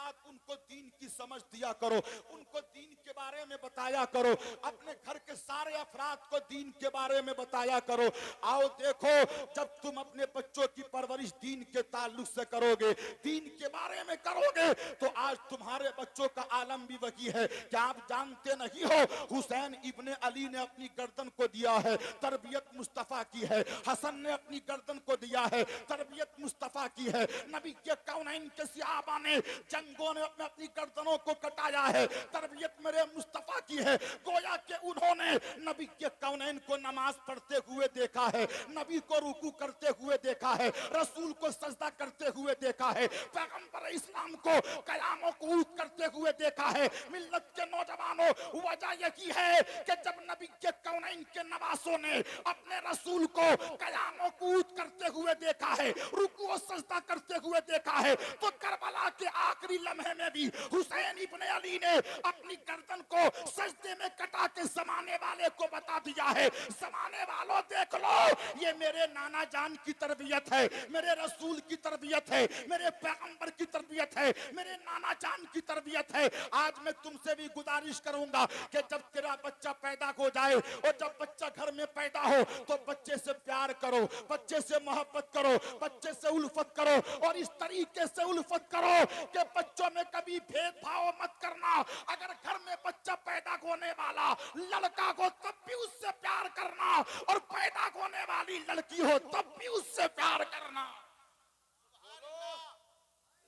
साथ उनको दीन की समझ दिया करो, उनको दीन के बारे में बताया करो, अपने घर के सारे अफराद को दीन के बारे में बताया करो। आओ देखो, जब तुम अपने बच्चों की परवरिश दीन के ताल्लुक से करोगे, दीन के बारे में करोगे, तो आज तुम्हारे बच्चों का आलम भी वही है। क्या आप जानते नहीं हो, हुसैन इब्ने अली ने अपनी गर्दन को दिया है, तरबियत मुस्तफा की है। हसन ने अपनी गर्दन को दिया है, तरबियत मुस्तफा की है। नबी के कौनैन के सहाबा ने जंगों में अपनी गर्दनों को कटाया है, तरबियत मेरे मुस्तफा की है। गोया कि उन्होंने नबी के कौनैन को नमाज पढ़ते हुए देखा है, नबी को रुकू करते हुए देखा है, रसूल को सजदा करते हुए देखा है, पैगंबर इस्लाम को कयामों को ऊद करते हुए देखा है। मिल्लत के नौजवानों, वजह यही है कि जब नबी के कौनैन के नवासों ने अपने रसूल को कयामों को ऊद करते हुए देखा है, रुकू और सजदा करते हुए देखा है, तो करबला के आखिरी लम्हे में भी हुसैन इब्ने अली ने अपनी गर्दन को सजदे में कटा के जमाने वाले को बता दिया है, जमाने वालों देख लो, ये मेरे नाना जान की तरबियत है, मेरे रसूल की तरबियत है, मेरे पैगंबर की तरबियत है, मेरे नाना जान की तरबियत है। आज मैं तुमसे भी गुजारिश करूंगा कि जब तेरा बच्चा पैदा हो जाए और जब बच्चा घर में पैदा हो तो बच्चे से प्यार करो, बच्चे से मोहब्बत करो, बच्चे से उल्फत करो, और इस तरीके से उल्फत करो कि बच्चों में कभी भेदभाव मत करना। अगर घर में बच्चा पैदा होने वाला लड़का हो तब भी उससे प्यार करना, और पैदा होने वाली लड़की हो तब भी उससे प्यार करना।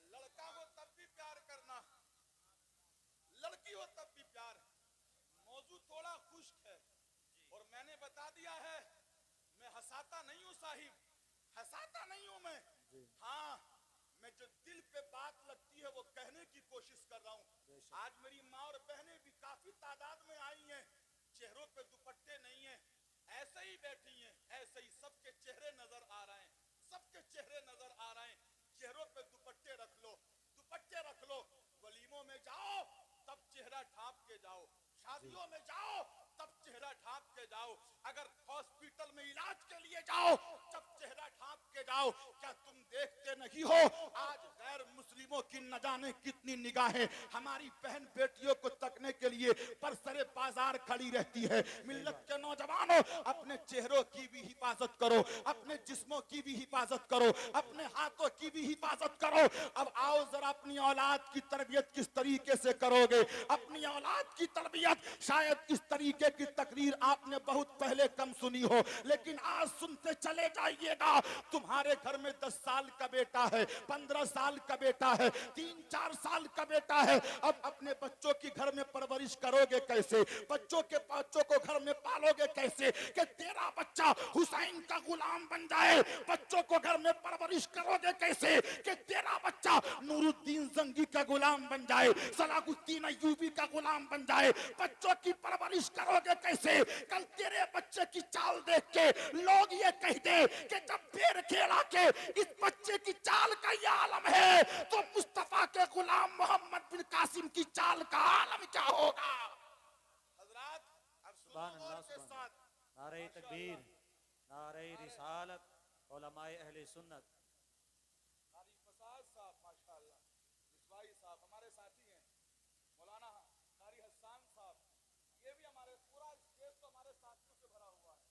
लड़का हो तब भी प्यार करना, लड़की हो तब भी प्यार। मौजू थोड़ा खुश्क है और मैंने बता दिया है, मैं हंसाता नहीं हूँ साहिब, हंसाता नहीं हूँ मैं। हाँ, मैं जो दिल पे बात लगती है वो कहने की कोशिश कर रहा हूँ। आज मेरी माँ और बहनें भी काफी तादाद में आई हैं, चेहरों पे दुपट्टे नहीं है, ऐसे ही बैठी हैं, ऐसे ही सबके चेहरे नजर आ रहे हैं, सबके चेहरे नजर आ रहे हैं। चेहरों पे दुपट्टे रख लो, दुपट्टे रख लो। वलीमों में जाओ तब चेहरा ढांप के जाओ, शादियों में जाओ तब चेहरा ढांप के जाओ, अगर हॉस्पिटल में इलाज के लिए जाओ तब चेहरा ढांप के जाओ। क्या तुम देखते नहीं हो आज गैर मुस्लिमों की न जाने कितनी निगाहें हमारी बहन बेटियों को तकने के लिए परसरे बाजार खड़ी रहती है। मिल्लत के नौजवानों, अपने चेहरों की भी हिफाजत करो, अपने जिस्मों की भी हिफाजत करो, अपने हाथों की भी हिफाजत करो। अब आओ जरा अपनी औलाद की तरबियत किस तरीके से करोगे। अपनी औलाद की तरबियत शायद इस तरीके की तकरीर आपने बहुत पहले कम सुनी हो, लेकिन आज सुनते चले जाइएगा। तुम्हारे घर में 10 साल का बेटा है, 15 साल का बेटा है, 3-4 साल का बेटा है। अब अपने बच्चों की घर में परवरिश करोगे कैसे, बच्चों को घर में पालोगे कैसे कि तेरा बच्चा हुसैन का गुलाम बन जाए। बच्चों को घर में परवरिश करोगे कैसे कि तेरा बच्चा नूरुद्दीन जंगी का गुलाम बन जाए, सलाहुद्दीन अय्यूबी का गुलाम बन जाए। बच्चों की परवरिश करोगे कैसे, कल तेरे बच्चे की चाल देख के लोग ये कह दे कि जब पैर खेला के इस बच्चे की चाल का ये आलम है, तो मुस्तफा के गुलाम मोहम्मद बिन कासिम की चाल का आलम क्या होगा। हजरात, अब सुभान अल्लाह के साथ नारे तकबीर, नारे रिसालत, उलमाए अहले सुन्नत। कारी फसाद साहब माशाअल्लाह, मिसबाही साहब हमारे साथी हैं, मौलाना कारी हसन साहब, ये भी हमारे पूरा स्टेज तो हमारे साथियों से भरा हुआ है,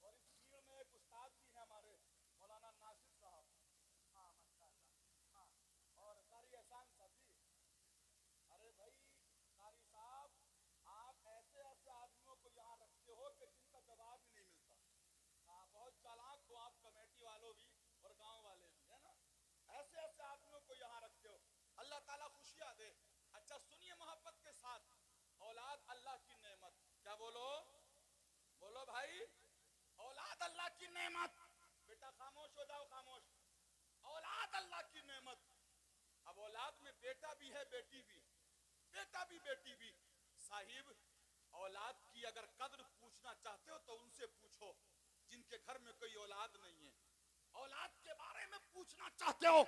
और इस भीड़ में एक उस्ताद भी है हमारे मौलाना नासिर साहब, हाँ माशाअल्लाह, हाँ, और कारी हसन साहब जी। अरे भाई कारी साहब, आप ऐसे ऐसे आदमियों को यहाँ रखते हो कि जिनका जवाब ही नहीं मिलता। हाँ, बहुत चालाक हो आप कमेटी वालों भी और गांव वाले भी, है ना। ऐसे ऐसे आदमियों को यहाँ रखते हो, अल्लाह ताला खुशियां दे। अच्छा सुनिए मोहब्बत के साथ, औलाद अल्लाह की नेमत, क्या बोलो, बोलो भाई, औलाद अल्लाह की नेमत। बेटा खामोश हो जाओ, खामोश। औलाद अल्लाह की नेमत। अब औलाद में बेटा भी है, बेटी भी, बेटा भी बेटी भी। साहिब, औलाद की अगर कद्र पूछना चाहते हो तो उनसे पूछो जिनके घर में कोई औलाद नहीं है। औलाद के बारे में पूछना चाहते हो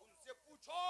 उनसे पूछो,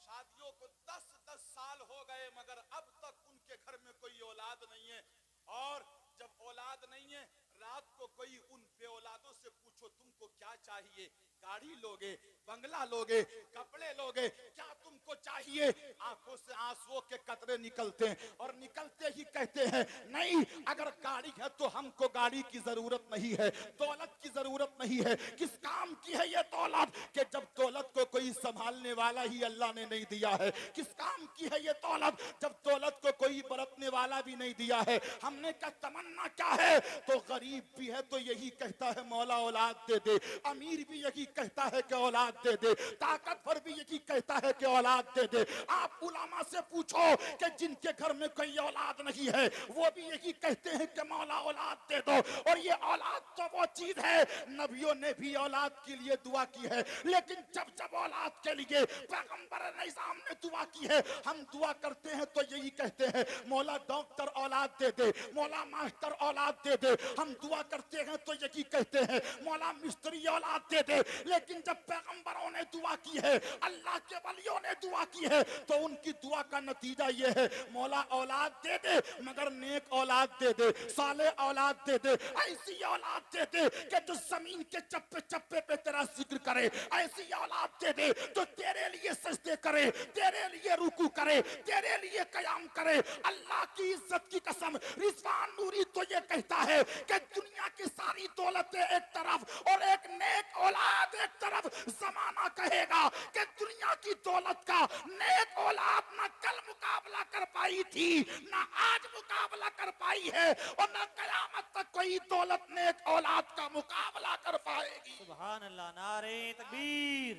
शादियों को 10-10 साल हो गए मगर अब तक उनके घर में कोई औलाद नहीं है। और जब औलाद नहीं है, रात को कोई उन बे औलादों से पूछो तुमको क्या चाहिए, गाड़ी लोगे, बंगला लोगे, कपड़े लोगे, क्या तुमको चाहिए لیے आंखों से आंसुओं के कतरे निकलते हैं और निकलते ही कहते हैं नहीं, अगर गाड़ी है तो हमको गाड़ी की जरूरत नहीं है, दौलत की जरूरत नहीं है। किस काम की है ये दौलत कि जब दौलत को कोई संभालने वाला ही अल्लाह ने नहीं दिया है। किस काम की है ये दौलत जब दौलत को कोई बरतने वाला भी नहीं दिया है। हमने क्या तमन्ना क्या है, तो गरीब भी है तो यही कहता है मौला औलाद दे दे, अमीर भी यही कहता है कि औलाद दे दे, ताकतवर भी यही कहता है कि औलाद दे दे। आप उलामा से पूछो कि जिनके घर में कोई औलाद नहीं है वो भी यही कहते हैं कि मौला औलाद दे दो। और ये औलाद तो वो चीज है, नबियों ने भी औलाद के लिए दुआ की है, लेकिन जब जब औलाद के लिए पैगंबर निज़ाम ने दुआ की है, हम दुआ करते हैं तो यही कहते हैं मौला डॉक्टर औलाद दे दे, मौला मास्टर औलाद दे दे। हम दुआ करते हैं तो यही कहते हैं मौला मिस्त्री औलाद दे दे। लेकिन जब पैगंबरों ने दुआ की है, अल्लाह के वलियों ने दुआ की है, तो उनकी दुआ का नतीजा ये है मौला औलाद दे दे, मगर नेक औलाद दे दे, साले औलाद दे दे, ऐसी औलाद दे दे कि जो जमीन के चप्पे चप्पे पे तेरा जिक्र करे, ऐसी औलाद दे दे जो तेरे लिए सजदे करे, तेरे लिए रुकू करे, तेरे लिए कयाम करे। अल्लाह की इज्जत की कसम, रिजवान नूरी तो ये कहता है कि दुनिया की सारी दौलतें एक तरफ और एक नेक औलाद एक तरफ, जमाना कहेगा कि दुनिया की दौलत का नेक औलाद ना कल मुकाबला कर पाई थी, ना आज मुकाबला कर पाई है, और ना कयामत तक कोई दौलत नेक औलाद का मुकाबला कर पाएगी। सुभान अल्लाह। नारे तकबीर,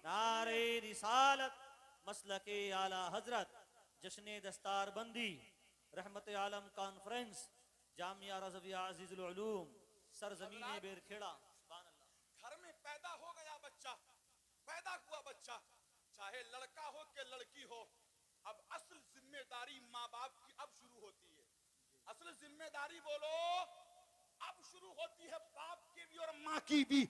नारे रिसालत, मसलके आला हजरत, जश्न दस्तार बंदी, रहमत आलम कॉन्फ्रेंस, जामिया रज़विया अजीजुल उलूम, सरजमीन बेरखेड़ा। सुभान अल्लाह। घर में पैदा हो गया बच्चा, पैदा हुआ बच्चा, चाहे लड़का हो कि लड़की हो, अब असल जिम्मेदारी माँ बाप की अब शुरू होती है। असल जिम्मेदारी बोलो अब शुरू होती है बाप की भी और माँ की भी।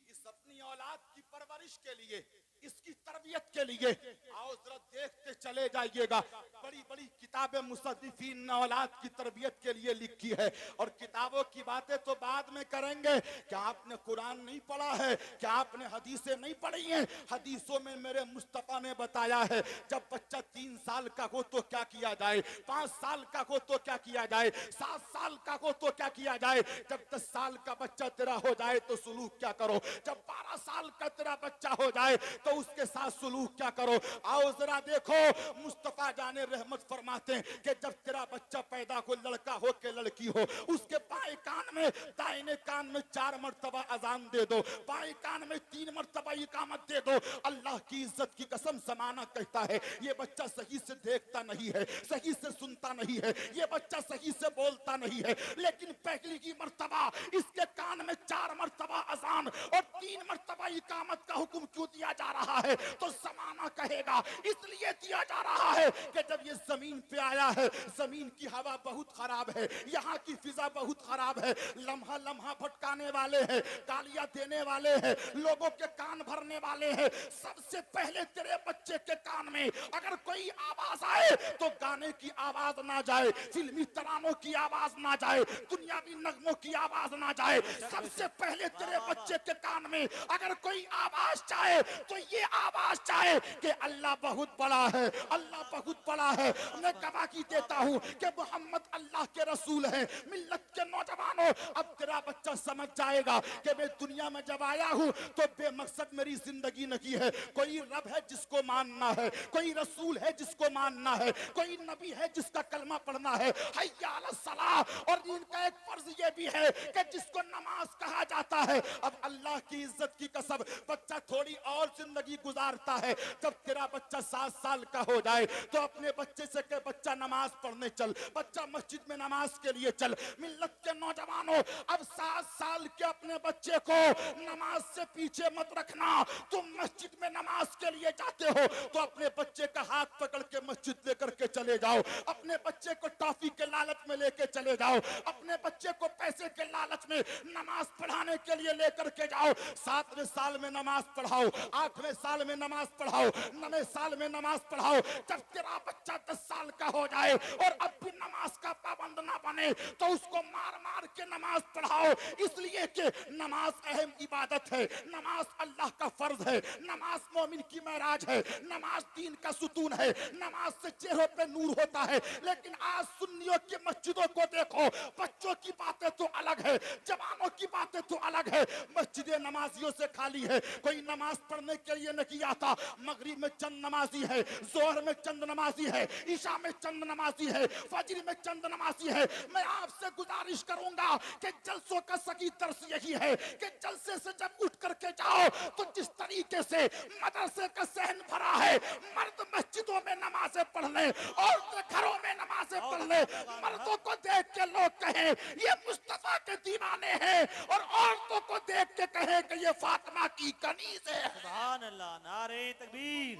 इस अपनी औलाद की परवरिश के लिए, इसकी तरबियत के लिए आओ जरा देखते चले जाइएगा। बड़ी बड़ी किताबें मुसद्दिफीन ने औलाद की तरबियत के लिए लिखी है। और किताबों की बातें तो बाद में करेंगे। क्या आपने कुरान नहीं पढ़ा है? क्या आपने हदीसें नहीं पढ़ी हैं? हदीसों में मेरे मुस्तफा ने बताया है जब बच्चा 3 साल का हो तो क्या किया जाए, 5 साल का हो तो क्या किया जाए, 7 साल का हो तो क्या किया जाए, जब 10 साल का बच्चा तेरा हो जाए तो सुलूक क्या करो, जब 12 साल का तेरा बच्चा हो जाए तो उसके साथ सुलूक क्या करो। आओ जरा देखो, मुस्तफा जाने रहमत फरमाते हैं कि जब तेरा बच्चा पैदा हो, लड़का हो के लड़की हो, उसके बाएं कान में, दाहिने कान में 4 मर्तबा अजान दे दो, बाएं कान में 3 मर्तबा इकामत दे दो। अल्लाह की इज्जत की कसम ज़माना कहता है ये बच्चा सही से देखता नहीं है, सही से सुनता नहीं है, ये बच्चा सही से बोलता नहीं है, लेकिन पहली की मर्तबा इसके कान में 4 मर्तबा अजान और 3 मर्तबा इकामत का हुक्म क्यों दिया जा रहा है? तो ज़माना कहेगा इसलिए दिया जा रहा है कि जब ये जमीन पे आया है, जमीन की हवा बहुत खराब है, यहाँ की फिजा बहुत खराब है, लम्हा लम्हा भटकाने वाले हैं, गालियां देने वाले हैं, लोगों के कान भरने वाले हैं। सबसे पहले तेरे बच्चे के कान में अगर कोई आवाज आए तो गाने की आवाज ना जाए, फिल्मी तरानों की आवाज ना जाए, दुनियावी नगमों की आवाज ना जाए। सबसे पहले तेरे बच्चे के कान में अगर कोई आवाज चाहे तो ये आवाज चाहे कि अल्लाह बहुत बड़ा है, अल्लाह बहुत बड़ा है। मैं गवाही देता हूँ कि मोहम्मद अल्लाह के रसूल हैं। मिल्लत के नौजवानों, अब तेरा बच्चा समझ जाएगा कि मैं दुनिया में जब आया हूँ तो बेमकसद मेरी जिंदगी नहीं है। कोई रब है जिसको मानना है, कोई रसूल है जिसको मानना है, कोई नबी है जिसका कलमा पढ़ना है, हय्या अला सलाह। और इनका एक फर्ज ये भी है कि जिसको नमाज कहा जाता है। अब अल्लाह की इज्जत की कसम, बच्चा थोड़ी और जिंदगी गुजारता है। जब तेरा बच्चा 7 साल का हो जाए तो अपने बच्चे से कहे बच्चा नमाज पढ़ने चल, बच्चा मस्जिद में नमाज के लिए चल। मिल्लत के नौजवानों, अब 7 साल के अपने बच्चे को नमाज से पीछे मत रखना। तुम मस्जिद में नमाज के लिए जाते हो तो अपने बच्चे का हाथ पकड़ के मस्जिद लेकर के चले जाओ, अपने बच्चे को टॉफी के लालच में लेके चले जाओ, अपने बच्चे को पैसे के लालच में नमाज पढ़ाने के लिए लेकर के जाओ। 7वें साल में नमाज पढ़ाओ, 8वें साल में नमाज पढ़ाओ, 9वें साल में नमाज पढ़ाओ। जब तेरा बच्चा 10 साल का हो जाए और अब भी नमाज नमाज का पाबंद ना बने तो उसको मार मार के नमाज पढ़ाओ, इसलिए कि नमाज अहम इबादत है, नमाज अल्लाह का फर्ज है, नमाज मोमिन की महराज है, नमाज दीन का सुतून है, नमाज से चेहरों पे नूर होता है। लेकिन आज सुन्नियों की मस्जिदों को देखो, बच्चों की बातें तो अलग है, जवानों की बातें तो अलग है, मस्जिदें नमाजियों से खाली है, कोई नमाज पढ़ने के लिए नहीं आता। मगरिब में चंद नमाजी है, जोहर में चंद नमाजी है, ईशा में चंद नमाजी है, फजर में चंद नमाजी है। मैं आपसे गुजारिश करूंगा कि जलसों का सही दर्श यही है कि जलसे से जब उठ करके जाओ तो जिस तरीके से मदरसे का सहन भरा है, मर्द मस्जिदों में नमाजें पढ़ ले, औरतें घरों में नमाजें पढ़ ले, मर्दों को देख के लोग कहें ये मुस्तफा के दीवाने हैं, और औरतों को देख के कहें कि ये फातिमा की कनीज है। सुभान अल्लाह, नारे तकबीर,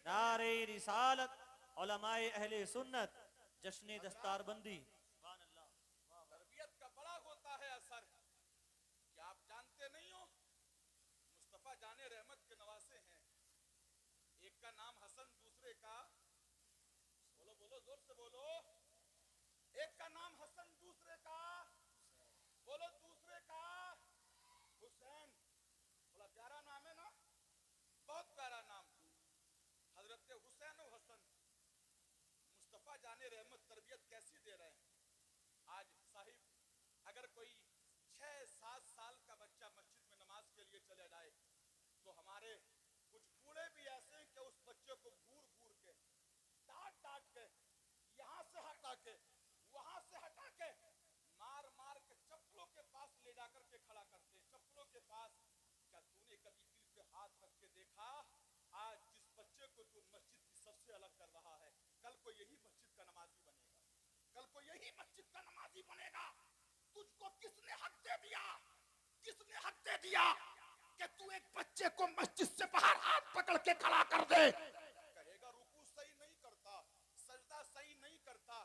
नारे रिसालत, उलमाए अहले सुन्नत, जश्न दस्तारबंदी। तरबियत का बड़ा होता है असर, क्या आप जानते नहीं हो? मुस्तफा जाने रहमत के नवासे हैं, एक का नाम हसन, दूसरे का बोलो बोलो जोर से बोलो, एक का नाम हसन, दूसरे का बोलो, दूसरे का हुसैन। बड़ा प्यारा नाम है ना, बहुत प्यारा नाम, हजरत हुसैन और हसन। मुस्तफा जाने रहमत तरबियत कैसी दे रहे हैं। आज साहिब अगर कोई 6-7 साल का बच्चा मस्जिद में नमाज के लिए चले जाए तो हमारे कुछ बूढ़े भी ऐसे हैं कि उस बच्चे को घूर घूर के, डांट डांट के, यहाँ से हटा के, वहां से हटा के, मार मार के चप्पलों के पास ले जाकर के खड़ा करते हैं, चप्पलों के पास। क्या तूने कभी दिल पे हाथ रख के देखा? आज जिस बच्चे को तू मस्जिद की सबसे अलग कर रहा है, कल को यही मस्जिद का नमाजी बनेगा, कल को यही मस्जिद का नमाजी बनेगा। तुझको किसने हक दे दिया, किसने हक दे दिया कि तू एक बच्चे को मस्जिद से बाहर हाथ पकड़ के खड़ा कर दे? कहेगा रुकू सही नहीं करता, सजदा सही नहीं करता,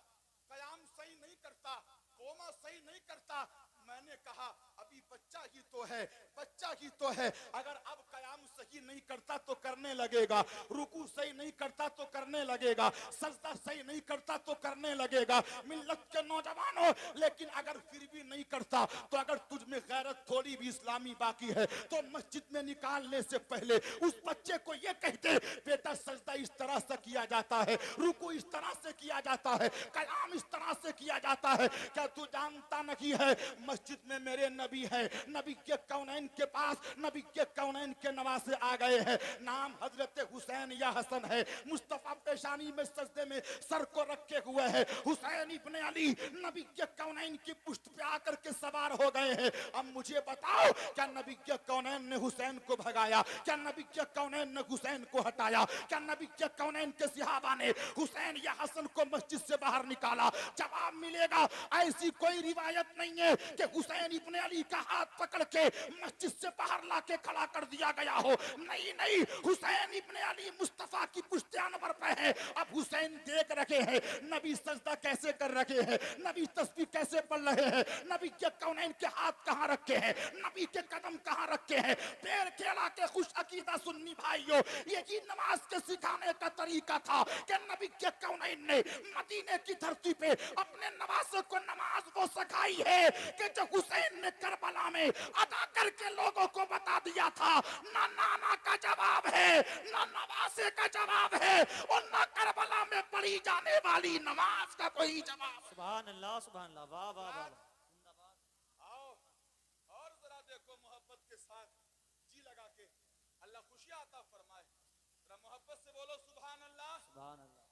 कयाम सही नहीं करता, कोमा सही नहीं करता। मैंने कहा अभी बच्चा ही तो है, बच्चा ही तो है, अगर अब कयाम सही नहीं करता तो करने लगेगा, रुकू सही नहीं करता तो करने लगेगा, सजदा सही नहीं करता तो करने लगेगा। मिल्लत के नौजवानों, लेकिन अगर फिर भी नहीं करता तो अगर तुझ में गैरत थोड़ी भी इस्लामी बाकी है तो मस्जिद में निकालने से पहले उस बच्चे को ये कहते बेटा सजदा इस तरह से किया जाता है, रुकू इस तरह से किया जाता है, कयाम इस तरह से किया जाता है। क्या तू जानता नहीं है मस्जिद में मेरे नबी है, नबी के कौनैन के पास नबी के कौनैन के नवासे आ गए हैं, नाम हजरत हुसैन या हसन है। मुस्तफा पेशानी में सजदे में सर को रखे हुए हैं, हुसैन इब्ने अली नबी के कौनैन की पुष्ट पे आकर के सवार हो गए हैं। अब मुझे बताओ क्या नबी के कौनैन ने हुसैन को भगाया? क्या नबी के कौनैन ने हुसैन को हटाया? क्या नबी के कौनैन के सहाबा ने हुसैन या हसन को मस्जिद से बाहर निकाला? जवाब मिलेगा ऐसी कोई रिवायत नहीं है कि हुसैन इब्ने अली का हाथ पकड़ के मस्जिद से बाहर लाके खड़ा कर दिया गया हो। नहीं नहीं, हुसैन इब्ने अली मुस्तफा की पुश्ते अनवर पे है। अब हुसैन देख रखे हैं नबी सजदा कैसे कर रखे हैं, नबी तस्बीह कैसे पढ़ रहे हैं, नबी के कौनैन के हाथ कहां रखे हैं, नबी के कदम कहां रखे हैं। पैर खेला के खुश अकीदा सुन्नी भाइयों, यही नमाज के सिखाने का तरीका था कि नबी के कौनैन ने मदीने की धरती पे अपने नवासे को नमाज वो सिखाई है कि जो हुसैन ने करबला में अदा करके लोगों को बता दिया था। ना नाना का जवाब है, ना नवासे का जवाब है, और ना करबला में पढ़ी जाने वाली नमाज का कोई जवाब। सुभान अल्लाह, सुभान अल्लाह, वाह वाह वाह। आओ और जरा देखो मोहब्बत के साथ जी लगा के, अल्लाह खुशियां अता फरमाए। जरा मोहब्बत से बोलो सुभान अल्लाह, सुभान अल्लाह,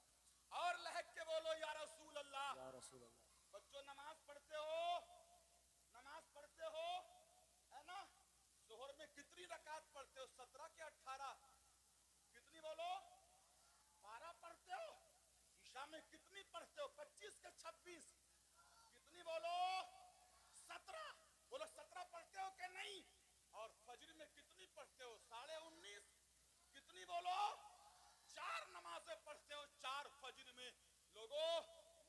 और लहक के बोलो या रसूल अल्लाह। या रसूल अल्लाह। बच्चों नमाज पढ़ते हो, नमाज पढ़ते हो है ना? जोहर में कितनी रकात पढ़ते हो? 17 के 18? कितनी बोलो? 12 पढ़ते हो? ईशा में कितनी पढ़ते हो? 25 के 26? कितनी बोलो? 17? बोलो 17 पढ़ते हो कि नहीं? और फजर में कितनी पढ़ते हो? 19.5? कितनी बोलो? 4 नमाजें पढ़ते हो 4 फजर में। लोगों,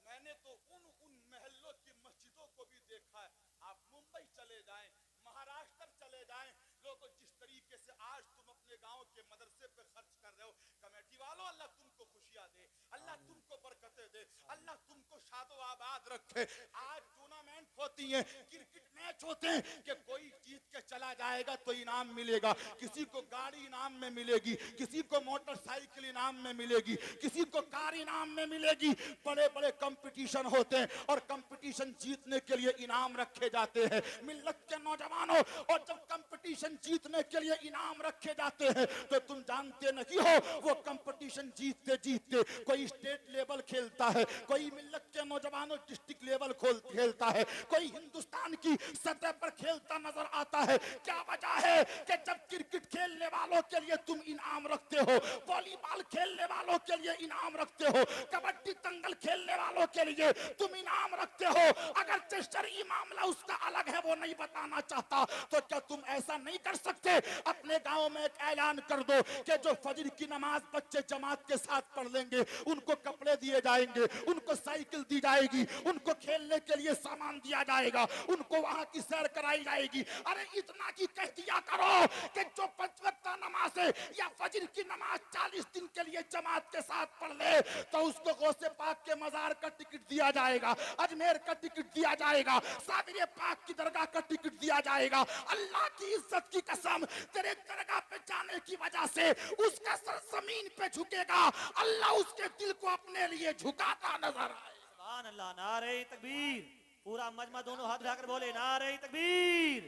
मैंने तो उन महल्लों की मस्जिदों को भी देखा है। आप मुंबई चले जाएं, महाराष्ट्र चले जाएं, लोगों जिस तरीके से आज तुम अपने गांव के मदरसे पे खर्च कर रहे हो, कमेटी वालों अल्लाह तुमको खुशियां दे, अल्लाह तुमको बरकतें दे, अल्लाह तुमको शादो आबाद रखे। आज टूर्नामेंट होती है, क्रिकेट मैच होते हैं कि कोई जीत के चला जाएगा तो इनाम मिलेगा, किसी को गाड़ी इनाम में मिलेगी, किसी को मोटरसाइकिल इनाम में मिलेगी, किसी को कार इनाम में मिलेगी। बड़े बड़े कंपटीशन होते हैं और कंपटीशन जीतने के लिए इनाम रखे जाते हैं। मिल्लत के नौजवानों, और जब कंपटीशन जीतने के लिए इनाम रखे जाते हैं तो तुम जानते नहीं हो वो कंपटीशन जीतते जीतते कोई स्टेट लेवल खेलता है, कोई मिल्लत के नौजवानों डिस्ट्रिक्ट लेवल खेलता है, कोई हिंदुस्तान की सतह पर खेलता नजर आता है। क्या वजह है कि जब क्रिकेट खेलने वालों के लिए तुम इनाम रखते हो, वॉलीबॉल खेलने वालों के लिए इनाम रखते हो, कबड्डी दंगल खेलने वालों के लिए तुम इनाम रखते हो। अगर चेस्टरी मामला उसका अलग है, वो नहीं बताना चाहता, तो क्या तुम ऐसा नहीं कर सकते? अपने गांव में एक ऐलान कर दो कि जो फजर की नमाज बच्चे जमात के साथ पढ़ लेंगे उनको कपड़े दिए जाएंगे, उनको साइकिल दी जाएगी, उनको खेलने के लिए सामान दिया जाएगा, उनको वहां की सैर कराई जाएगी। अरे इतना की कह दिया करो कि जो 5 वक्त नमाज है या फजर की नमाज 40 दिन के लिए जमात के साथ पढ़ ले तो उसको गौसे पाक के मजार का टिकट दिया जाएगा, अजमेर का टिकट दिया जाएगा, साबिर पाक की दरगाह का टिकट दिया जाएगा। अल्लाह की इज्जत की कसम, तेरे दरगाह पे जाने की वजह से उसका सर जमीन पे झुकेगा, अल्लाह उसके दिल को अपने लिए झुकाता नजर आए। सुभान अल्लाह, नारे तकबीर। पूरा मजमा दोनों हाथ उठाकर बोले नारे तकबीर,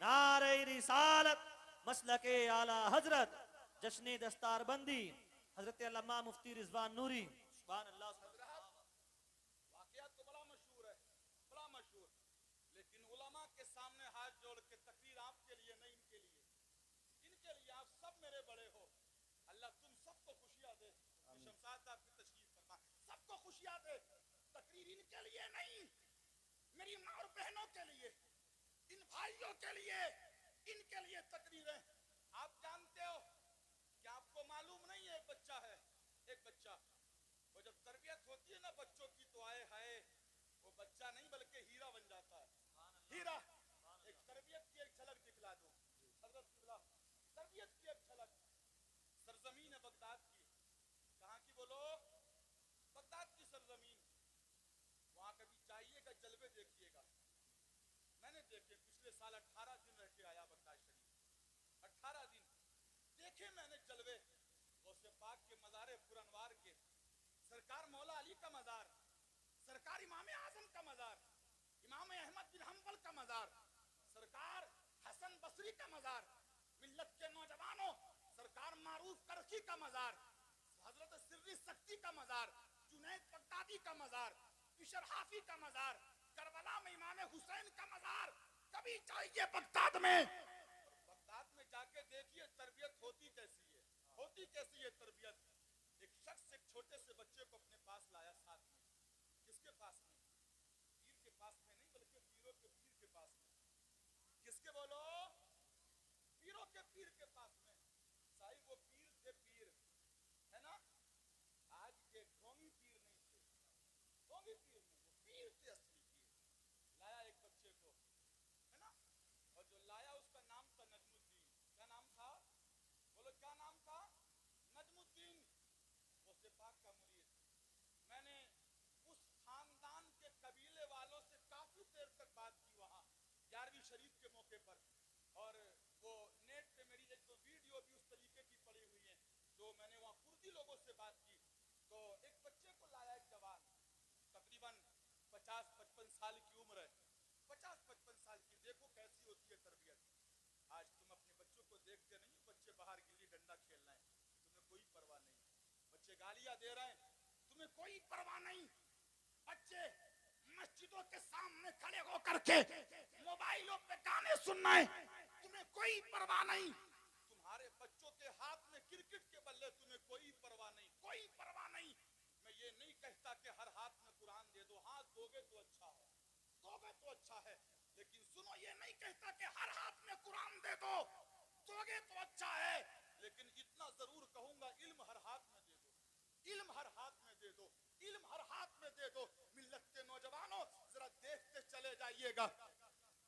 नारे रिसालत, मसलके आला हजरत, जश्न दस्तार बंदी, हजरत अल्लामा मुफ्ती रिजवान नूरी। सुभान अल्लाह। वाकया तो बड़ा मशहूर है, बड़ा मशहूर, लेकिन उलमा के सामने हाथ जोड़ के तकरीर आपके लिए नहीं, इनके लिए, इनके लिए। आप सब मेरे बड़े हो, अल्लाह तुम सबको खुशियां दे। शमशाद साहब की तशरीफ फरमा, सबको खुशियां दे। तकरीर इनके लिए नहीं, मेरी माँ और बहनों के लिए, इन भाइयों के लिए, इनके लिए तकरीरें। आप जानते हो कि आपको मालूम नहीं है, एक बच्चा है, एक बच्चा, वो जब तरबियत होती है ना बच्चों की तो आए हाय, वो बच्चा नहीं बल्कि हीरा बन जाता है। हीरा। एक तरबियत की एक झलक दिखला दो हजरत किबला, तरबियत की एक झलक। सरजमीन है बगदाद की, कहाँ की बोलो? बगदाद की सरजमीन। वहां कभी जाइएगा, जलवे देखिएगा। मैंने देखे, पिछले साल 18 दिन रह के आया बगदाद शरीफ, 18 दिन देखे मैंने जलवे। गौसे पाक के मज़ारे पुरनवार के, सरकार मौला अली का मज़ार, सरकार इमाम आजम का मज़ार, इमाम अहमद बिन हंबल का मज़ार, सरकार हसन बसरी का मज़ार, मिल्लत के नौजवानों सरकार मारूफ करखी का मज़ार, हजरत सिर्री सख्ती का मज़ार, जुनैद बगदादी का मज़ार, बिशर हाफी का मज़ार, करबला में इमाम हुसैन का मज़ार। कभी चाहिए बगदाद में, बगदाद में जाके देखिए तरबियत होती कैसी है, होती कैसी है तरबियत। एक शख्स एक छोटे से बच्चे को अपने पास लाया साथ में, किसके पास में? पीर के पास में नहीं, बल्कि पीरों के पीर के पास में। किसके बोलो? पीरों के पीर के पास में। साहिब वो पीर थे, पीर है ना, आज के ढोंगी पीर नहीं थे, ढोंगी पीर नहीं, वो पीर थे, असली पीर। लाया एक बच्चे को, है ना, और जो लाया उसका नाम था नजमुद्दीन। क्या नाम था? बोलो क्या नाम था? नजमुद्दीन। गौसे पाक का मुरीद। मैंने उस खानदान के कबीले वालों से काफी देर तक बात की वहां 11वीं शरीफ के मौके पर, और वो नेट पे मेरी एक दो वीडियो भी उस तरीके की पड़ी हुई हैं, जो मैंने वहां कुर्दी लोगों से बात की। तो एक बच्चे को लाया, एक जवान, तकरीबन 50-55 साल की उम्र है, 50-55 साल की। देखो कैसी होती है तरबियत। आज तुम अपने बच्चों को देखते नहीं, बच्चे बाहर गिल्ली डंडा खेल रहे हैं, तुम्हें कोई परवाह नहीं, बच्चे गालियां दे रहे हैं, तुम्हें कोई परवाह नहीं, बच्चे मस्जिदों के सामने खड़े होकर के मोबाइलों पे गाने सुन रहे हैं, तुम्हें कोई परवाह नहीं। तुम्हारे बच्चों के हाथ में क्रिकेट के बल्ले, तुम्हें कोई परवाह नहीं, कोई परवाह नहीं। मैं ये नहीं कहता कि हर हाथ में कुरान दे दो, हाँ दोगे तो अच्छा है, दोगे तो अच्छा है, लेकिन सुनो, ये नहीं कहता कि हर हाथ में कुरान दे दो, दोगे तो अच्छा है, लेकिन इतना जरूर कहूंगा, इल्म हर हाथ में दे दो, इल्म हर हाथ में दे दो, इल्म हर हाथ में दे दो। मिल्लत के नौजवानों जरा देखते चले जाइएगा,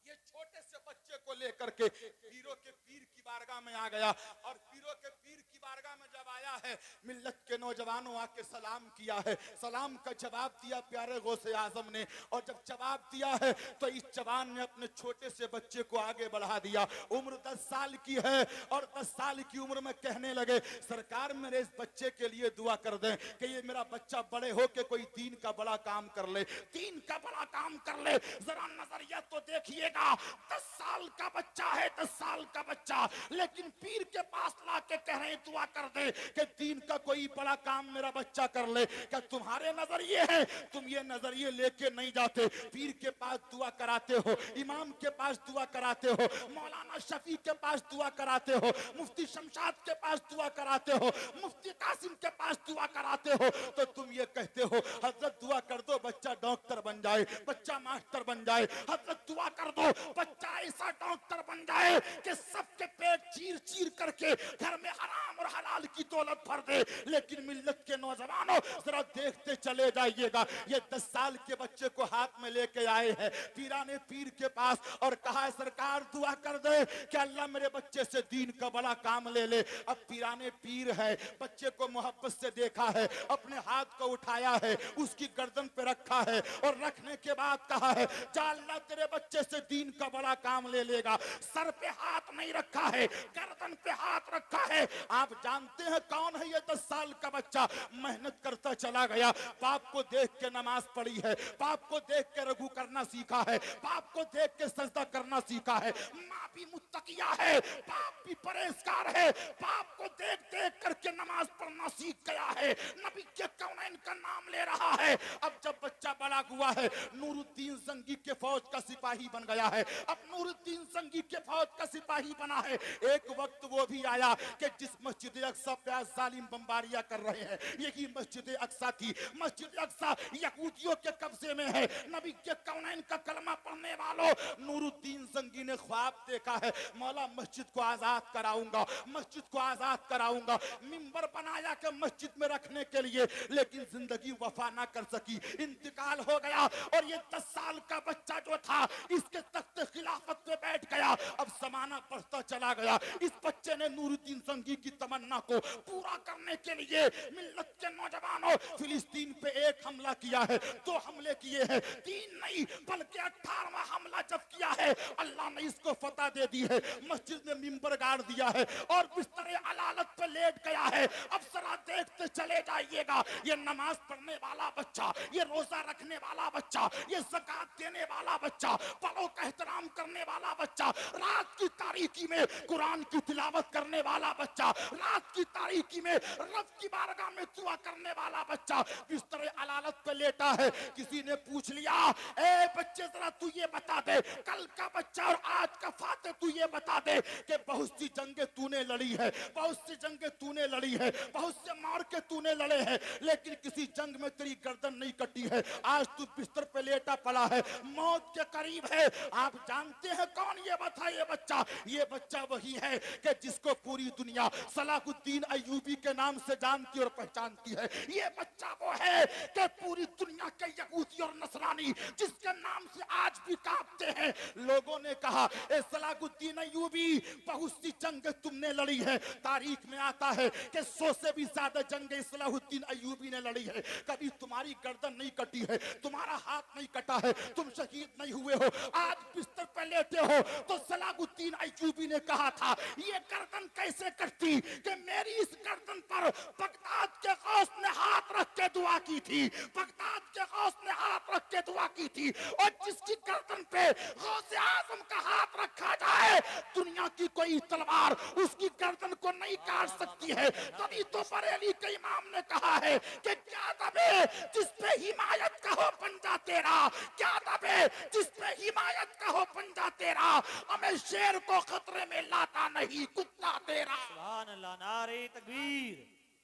ये छोटे से बच्चे को लेकर के पीरों के पीर की बारगाह में आ गया, और पीरों के पीर की बारगाह बारगाह में जब आया है, मिल्लत के नौजवानों आके सलाम किया है, सलाम का जवाब दिया प्यारे गौसे आजम ने, और जब जवाब दिया है तो इस जवान ने अपने छोटे से बच्चे को आगे बढ़ा दिया। उम्र 10 साल की है और 10 साल की उम्र में कहने लगे, सरकार मेरे इस बच्चे के लिए दुआ कर दें कि ये मेरा बच्चा बड़े हो के कोई दीन का बड़ा काम कर ले, दीन का बड़ा काम कर ले। जरा नजरिया तो देखिएगा, 10 साल का बच्चा है, 10 साल का बच्चा, लेकिन पीर के पास ला के कह रहे दुआ कर दे कि दीन का कोई बड़ा काम मेरा बच्चा कर ले। क्या तुम्हारे नजरिए हैं? तुम ये नजरिए लेके नहीं जाते, पीर के पास दुआ कराते हो, इमाम के पास दुआ कराते हो, मौलाना शफी के पास दुआ कराते हो, मुफ्ती शमशाद के पास दुआ कराते हो, मुफ्ती कासिम के पास दुआ कराते हो, तो तुम ये कहते हो हजरत दुआ कर दो बच्चा डॉक्टर बन जाए, बच्चा मास्टर बन जाए, हजरत दुआ कर दो बच्चा ऐसा डॉक्टर बन जाए कि सबके पेट चीर चीर करके घर में हराम और हलाल की दौलत भर दे। लेकिन मिल्लत के नौजवानों जरा देखते चले जाइएगा, ये 10 साल के बच्चे को हाथ में लेके आए हैं पीराने पीर के पास और कहा है सरकार दुआ कर दे कि अल्लाह मेरे बच्चे से दीन का बड़ा काम ले ले। अब पीराने पीर है, बच्चे को मोहब्बत से देखा है, अपने हाथ को उठाया है, उसकी गर्दन पे रखा है और रखने के बाद कहा है जा अल्लाह तेरे बच्चे से दीन का बड़ा काम ले लेगा। सर पे हाथ नहीं रखा है, गर्दन पे हाथ रखा है। आप जानते हैं कौन है ये 10 साल का बच्चा? मेहनत करता चला गया, बाप को देख के नमाज पढ़ी है, बाप को देख के रकू करना सीखा है, बाप को देख के सजदा करना सीखा है, माँ भी मुत्तकिया है, बाप भी परहेजगार है, बाप को देख देख करके नमाज पढ़ना सीख गया है, नबी के कौनैन का नाम ले रहा है। अब जब बच्चा बड़ा हुआ है, नूरुद्दीन जंगी के फौज का सिपाही बन गया है, अब नूरुद्दीन जंगी के फौज का सिपाही बना है। एक वक्त वो भी आया कि जिस मस्जिद अक्सा पे जालिम बमबारियां कर रहे हैं, यही मस्जिद अक्सा थी। मस्जिद अक्सा यहूदियों के कब्जे में है। नबी के कौनैन का कलमा पढ़ने वालों, नूरुद्दीन जंगी ने ख्वाब देखा है मौला मस्जिद को आजाद कराऊंगा, मस्जिद को आजाद कराऊंगा। मिंबर बनाया कि मस्जिद में रखने के लिए, लेकिन जिंदगी वफा ना कर सकी, इंतकाल हो गया। और ये 10 साल का बच्चा जो था इसके तख्ते खिलाफत पे बैठ गया। अब जमाना बढ़ता चला गया, इस बच्चे ने नूरुद्दीन जंगी की तमन्ना को पूरा करने के लिए मिल्लत के नौजवानों फिलिस्तीन पे एक हमला किया है, 2 हमले किए हैं, 3 नहीं बल्कि 18वां हमला जब किया है अल्लाह ने इसको फतह दे दी है। मस्जिद में मिंबर गाड़ दिया है और बिस्तर अलालत पे लेट गया है। अब जरा देखते चले जाइएगा, ये नमाज पढ़ने वाला बच्चा, ये रोजा रखने वाला बच्चा, ये ज़कात देने वाला बच्चा, बड़ों का एहतराम करने वाला बच्चा, रात की तारीकी में कुरान की तिलावत करने वाला बच्चा, रात की तारीकी में रब की बारगाह में दुआ करने वाला बच्चा बिस्तर अलालत पे लेटा है। किसी ने पूछ लिया ए बच्चे जरा तू ये बता दे, कल का बच्चा और आज का फाते तू ये बता दे कि बहुत सी जंगें तूने लड़ी है, बहुत सी जंगें तूने लड़ी है, बहुत से मार के तूने लड़े हैं, लेकिन किसी जंग में तेरी गर्दन नहीं कटी है। आज तू बिस्तर पे लेटा पड़ा है, मौत के करीब है। आप जानते हैं कौन ये बताइए बच्चा? ये बच्चा वही है कि जिसको पूरी दुनिया सलाहुद्दीन अय्यूबी के नाम से जानती और पहचानती है। ये बच्चा वो है कि पूरी दुनिया के यहूदी और नसरानी जिसके नाम से आज भी कांपते हैं। लोगों ने कहा ए सलाहुद्दीन अय्यूबी बहुत सी जंग तुमने लड़ी है, तारीख में आता है कि 100 से भी ज्यादा जंगें सलाहुद्दीन अय्यूबी ने लड़ी है, कभी तुम्हारी गर्दन नहीं कटी है, तुम्हारा हाथ नहीं कटा है, तुम शहीद नहीं हुए हो, आज बिस्तर पे लेटे हो। तो सलाहुद्दीन अय्यूबी ने कहा था ये गर्दन कैसे कटती कि मेरी इस गर्दन पर बगदाद के गौस ने हाथ रख के दुआ की थी, बगदाद के गौस ने हाथ रख के दुआ की थी। और जिसकी गर्दन पे गौसे आजम का हाथ रखा जाए, दुनिया की कोई तलवार उसकी गर्दन को नहीं काट सकती है। तभी तो बरेली के इमाम ने कहा है कि क्या दबे जिस पे हिमायत का हो पंजा तेरा, क्या दबे जिस पे हिमायत का हो पंजा तेरा, हमें शेर को खतरे में लाता नहीं कुत्ता तेरा। सुभान अल्लाह, नारे तकबीर,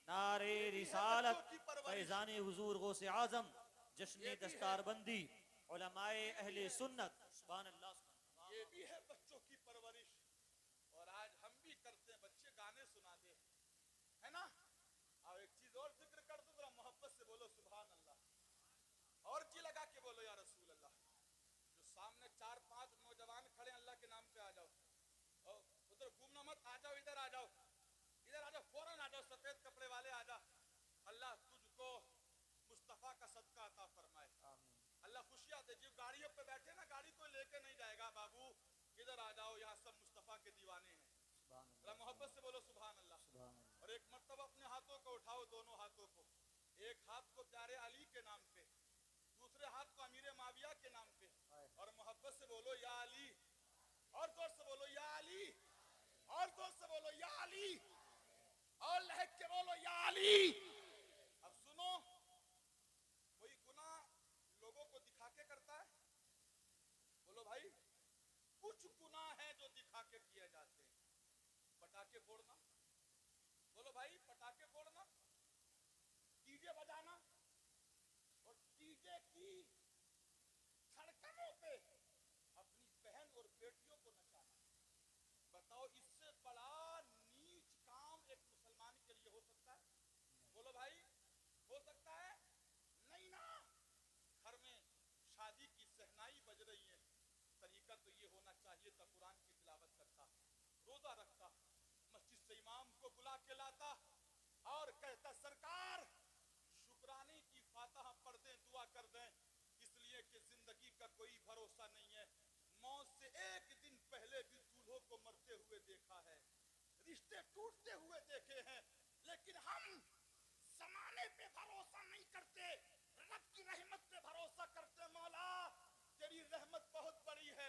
नारे रिसालत, फैज़ान हुजूर गौसे आज़म, जश्न दस्तारबंदी, उलमाए अहले सुन्नत। सुभान अल्लाह, ये भी है बच्चों की परवरिश। और आज हम भी करते हैं, बच्चे गाने सुनाते है ना। और एक चीज और जिक्र कर दूं, जरा मोहब्बत से बोलो सुभान अल्लाह, और जी लगा के बोलो या रसूल अल्लाह। जो सामने 4-5 नौजवान खड़े, अल्लाह के नाम पे आ जाओ, और उधर घूमना मत, आ जाओ इधर, आ जाओ इधर, आ जाओ, फौरन आ जाओ, कुर्सियां थे, जब गाड़ियों पे बैठे ना, गाड़ी कोई लेके नहीं जाएगा, बाबू इधर आ जाओ, यहाँ सब मुस्तफा के दीवाने हैं। जरा मोहब्बत से बोलो सुभान अल्लाह। और एक मर्तबा अपने हाथों को उठाओ, दोनों हाथों को, एक हाथ को प्यारे अली के नाम पे, दूसरे हाथ को अमीर माविया के नाम पे, और मोहब्बत से बोलो या अली, और जोर से बोलो या अली, और जोर से बोलो या अली, और लहक के बोलो या अली। अब सुनो, कोई गुनाह लोगों को दिखा के करता है? बोलो भाई, कुछ गुनाह है जो दिखा के किए जाते हैं। पटाखे फोड़ना, बोलो भाई, पटाखे फोड़ना, डीजे बजाना, और डीजे की धड़कनों पे अपनी बहन और बेटियों को नचाना। बताओ, इससे बड़ा नीच काम एक मुसलमान के लिए हो सकता है? बोलो भाई, हो सकता है? नहीं ना। घर में शादी की सहनाई बज रही है, तरीका तो ये होना चाहिए था, कुरान की तिलावत करता, रोजा रखता, मस्जिद से इमाम को बुला के लाता और कहता, सरकार शुक्राने की फातिहा पढ़ दें, दुआ कर दें, इसलिए कि जिंदगी का कोई भरोसा नहीं है। मौत से एक दिन पहले भी दूल्हों को मरते हुए देखा है, रिश्ते टूटते हुए देखे हैं, लेकिन हम ज़माने पे भरोसा नहीं करते, रब की रहमत पे भरोसा करते। मौला, तेरी रहमत बहुत बड़ी है,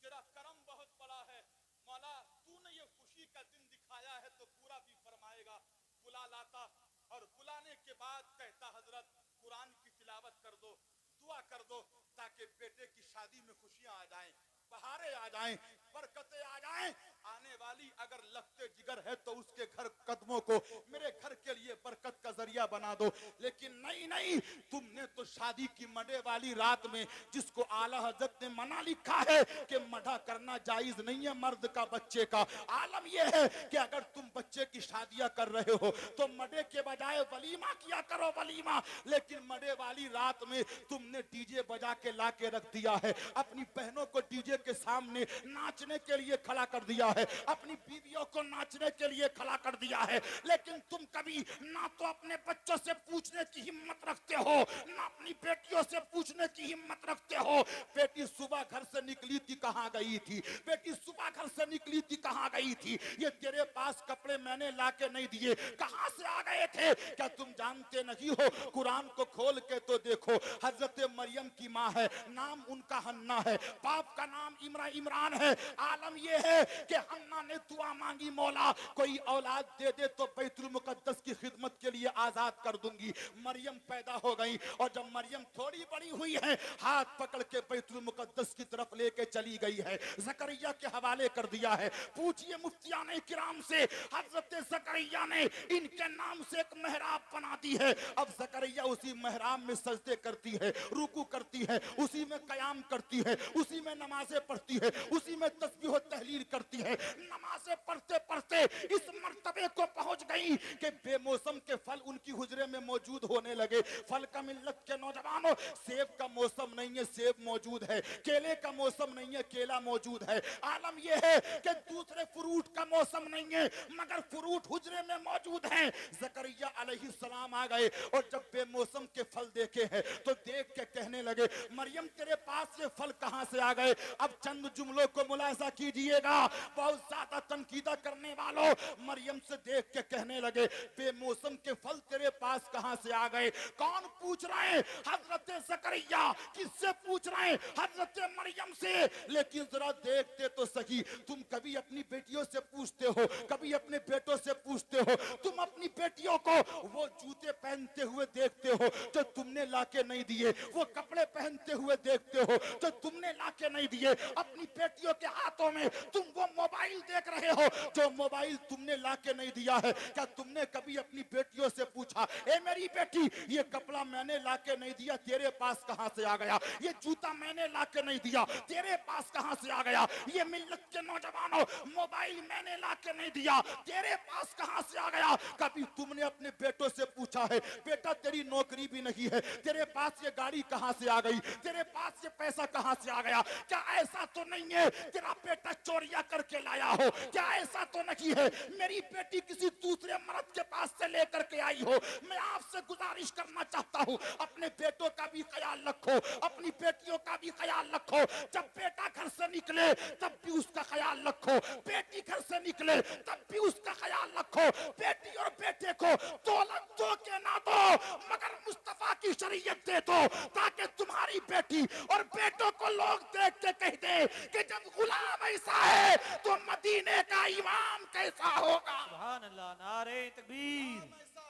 तेरा करम बहुत बड़ा है। मौला, तूने ये खुशी का दिन दिखाया है तो पूरा भी फरमाएगा। बुला लाता, और बुलाने के बाद कहता, हजरत कुरान की तिलावत कर दो, दुआ कर दो, ताकि बेटे की शादी में खुशियां आ जाएं, बहारें आ जाएं, बरकतें आ जाएं। आने वाली अगर लफ्ते जिगर है तो उसके घर कदमों को मेरे घर के लिए बरकत का जरिया बना दो। लेकिन नहीं नहीं, तुमने तो शादी की मडे वाली रात में, जिसको आला हजरत ने मना लिखा है कि मडा करना जायज नहीं है मर्द का बच्चे का। आलम यह है कि अगर तुम बच्चे की शादियां कर रहे हो तो मडे के बजाय वलीमा किया करो, वलीमा। लेकिन मडे वाली रात में तुमने डीजे बजा के ला के रख दिया है, अपनी बहनों को डीजे के सामने नाचने के लिए खड़ा कर दिया है, अपनी बीवियों को नाचने के लिए खड़ा कर दिया है। लेकिन तुम कभी ना तो अपने बच्चों से पूछने की हिम्मत रखते हो, ना अपनी बेटियों से पूछने की हिम्मत रखते हो। बेटी सुबह घर से निकली थी, कहां गई थी? बेटी सुबह घर से निकली थी, कहां गई थी? ये तेरे पास कपड़े मैंने ला के नहीं दिए, कहां से आ गए थे? क्या तुम जानते नहीं हो? कुरान को खोल के तो देखो, हजरत मरियम की माँ है, नाम उनका हन्ना है, बाप का नाम इमरान है। आलम ये है कि हन्ना ने दुआ मांगी, मौला कोई औलाद दे दे तो बैतुल मुकद्दस की खिदमत के लिए आजाद कर दूंगी। मरियम पैदा हो गई, और जब मरियम थोड़ी बड़ी हुई है, हाथ पकड़ के बैतुल मुकद्दस की तरफ लेके चली गई है, जकरिया के हवाले कर दिया है। पूछिए मुफ्तियाने किराम से, हजरत जकरिया ने इनके नाम से एक मेहराब बना दी है। अब जकरिया उसी मेहराब में सजदे करती है, रुकू करती है, उसी में कयाम करती है, उसी में नमाजें पढ़ती है, उसी में तस्बीह तहलील करती है। नमाजें पढ़ते पढ़ते इस मर्तबे को पहुंच गई कि बेमौसम के फल उनकी हुजरे में मौजूद होने लगे। फल का मिल्लत के नौजवानों, सेब का मौसम नहीं है, सेब मौजूद है, केले का मौसम नहीं है, केला मौजूद है। आलम यह है कि दूसरे फ्रूट का मौसम नहीं है, मगर फ्रूट हुजरे में मौजूद है। जकरिया अलैहिस्सलाम आ गए, और जब बेमौसम के फल देखे हैं तो देख के कहने लगे, मरियम तेरे पास ये फल कहां से आ गए? अब चंद जुमलों को मुलाजा कीजिएगा, बहुत ज्यादा तनकीदा करने वालों मरियम से देख के कहने लगे, बेमौसम के फल तेरे पास कहां से आ गए? कौन पूछ रहे हैं? हजरत जकरिया। किससे पूछ रहे हैं? हजरत मरियम से। लेकिन जरा देखते तो सही, तुम कभी अपनी बेटियों से पूछते हो, कभी अपने बेटों से पूछते हो? तुम अपनी बेटियों को वो जूते पहनते हुए देखते हो जो तुमने लाके नहीं दिए, वो कपड़े पहनते हुए देखते हो जो तुमने लाके नहीं दिए। अपनी बेटियों के हाथों में तुम वो मोबाइल देख रहे हो जो मोबाइल तुमने लाके नहीं दिया है। क्या तुमने कभी अपनी बेटियों से पूछा, ए मेरी बेटी, ये कपड़ा मैंने लाके नहीं दिया, तेरे पास कहां से आ गया? ये जूता मैंने लाके नहीं दिया, तेरे पास कहां से आ गया? ये मिल्लत के नौजवानों, मोबाइल मैंने लाके नहीं दिया, तेरे पास कहां से आ गया? कभी तुमने अपने बेटों से पूछा है, बेटा तेरी नौकरी भी नहीं है, तेरे पास ये गाड़ी कहां से आ गई, तेरे पास ये पैसा कहां से आ गया? क्या ऐसा तो नहीं है तेरा बेटा चोरियां करके लाया हो? क्या ऐसा तो नहीं है मेरी बेटी किसी दूसरे मर्द के पास से लेकर के आई हो? मैं आपसे गुजारिश करना चाहता हूं, अपने बेटों का भी ख्याल रखो, अपनी बेटियों का भी ख्याल रखो। जब बेटा घर से निकले तब भी उसका ख्याल रखो, बेटी घर से निकले तब भी उसका ख्याल रखो। बेटी और बेटे को दौलत दो के ना दो, मगर मुस्तफा की शरीयत दे दो, ताकि तुम्हारी बेटी और बेटों को लोग देख के कह दे कि जब गुलाम ऐसा है तो मदीने का इमाम कैसा होगा। सुभान अल्लाह, नारे तकबीर,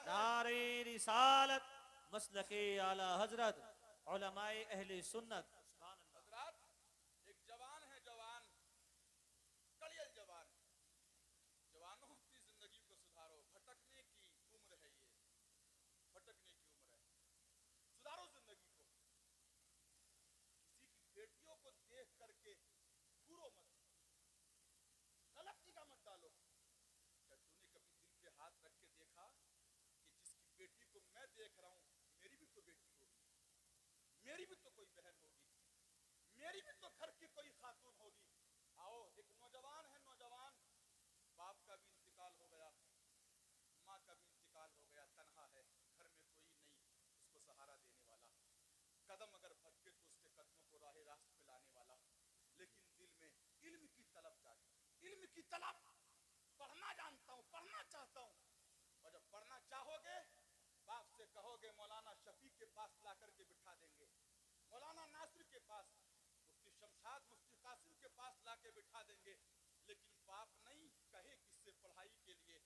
नारे रिसालत, मसलके आला हजरत, उलमाए अहले सुन्नत। सुभान अल्लाह। हजरात, एक जवान है, जवान कड़ियल जवान, जवानों की जिंदगी को सुधारो, भटकने की उम्र है ये, भटकने की उम्र है, सुधारो जिंदगी को। किसी की बेटियों को देख करके घूरो मत, गलत निगाह मत डालो। क्या तूने कभी दिल पे हाथ रख के देखा कि जिसकी बेटी को मैं देख रहा हूं मेरी भी तो बेटी होगी, मेरी भी तो कोई बहन होगी, मेरी भी तो घर की कोई खातून होगी। आओ, एक नौजवान है, नौजवान, बाप का भी इंतकाल हो गया, माँ का भी इंतकाल हो गया, तन्हा है, घर में कोई नहीं उसको सहारा देने वाला, कदम अगर भटके तो उसके कदमों को राह रास्त पे लाने वाला, लेकिन दिल में इल्म की तलब जागी, इल्म की तलब, पढ़ना जानता हूँ, पढ़ना चाहता हूँ। और जब पढ़ना चाहोगे बाप से कहोगे मौलाना शफी के पास ला करके बिठा देंगे, मौलाना नासिर के पास, मुफ्ती शमशाद, मुफ्ती कासिम के पास ला के बिठा देंगे, लेकिन बाप नहीं कहे किससे पढ़ाई के लिए,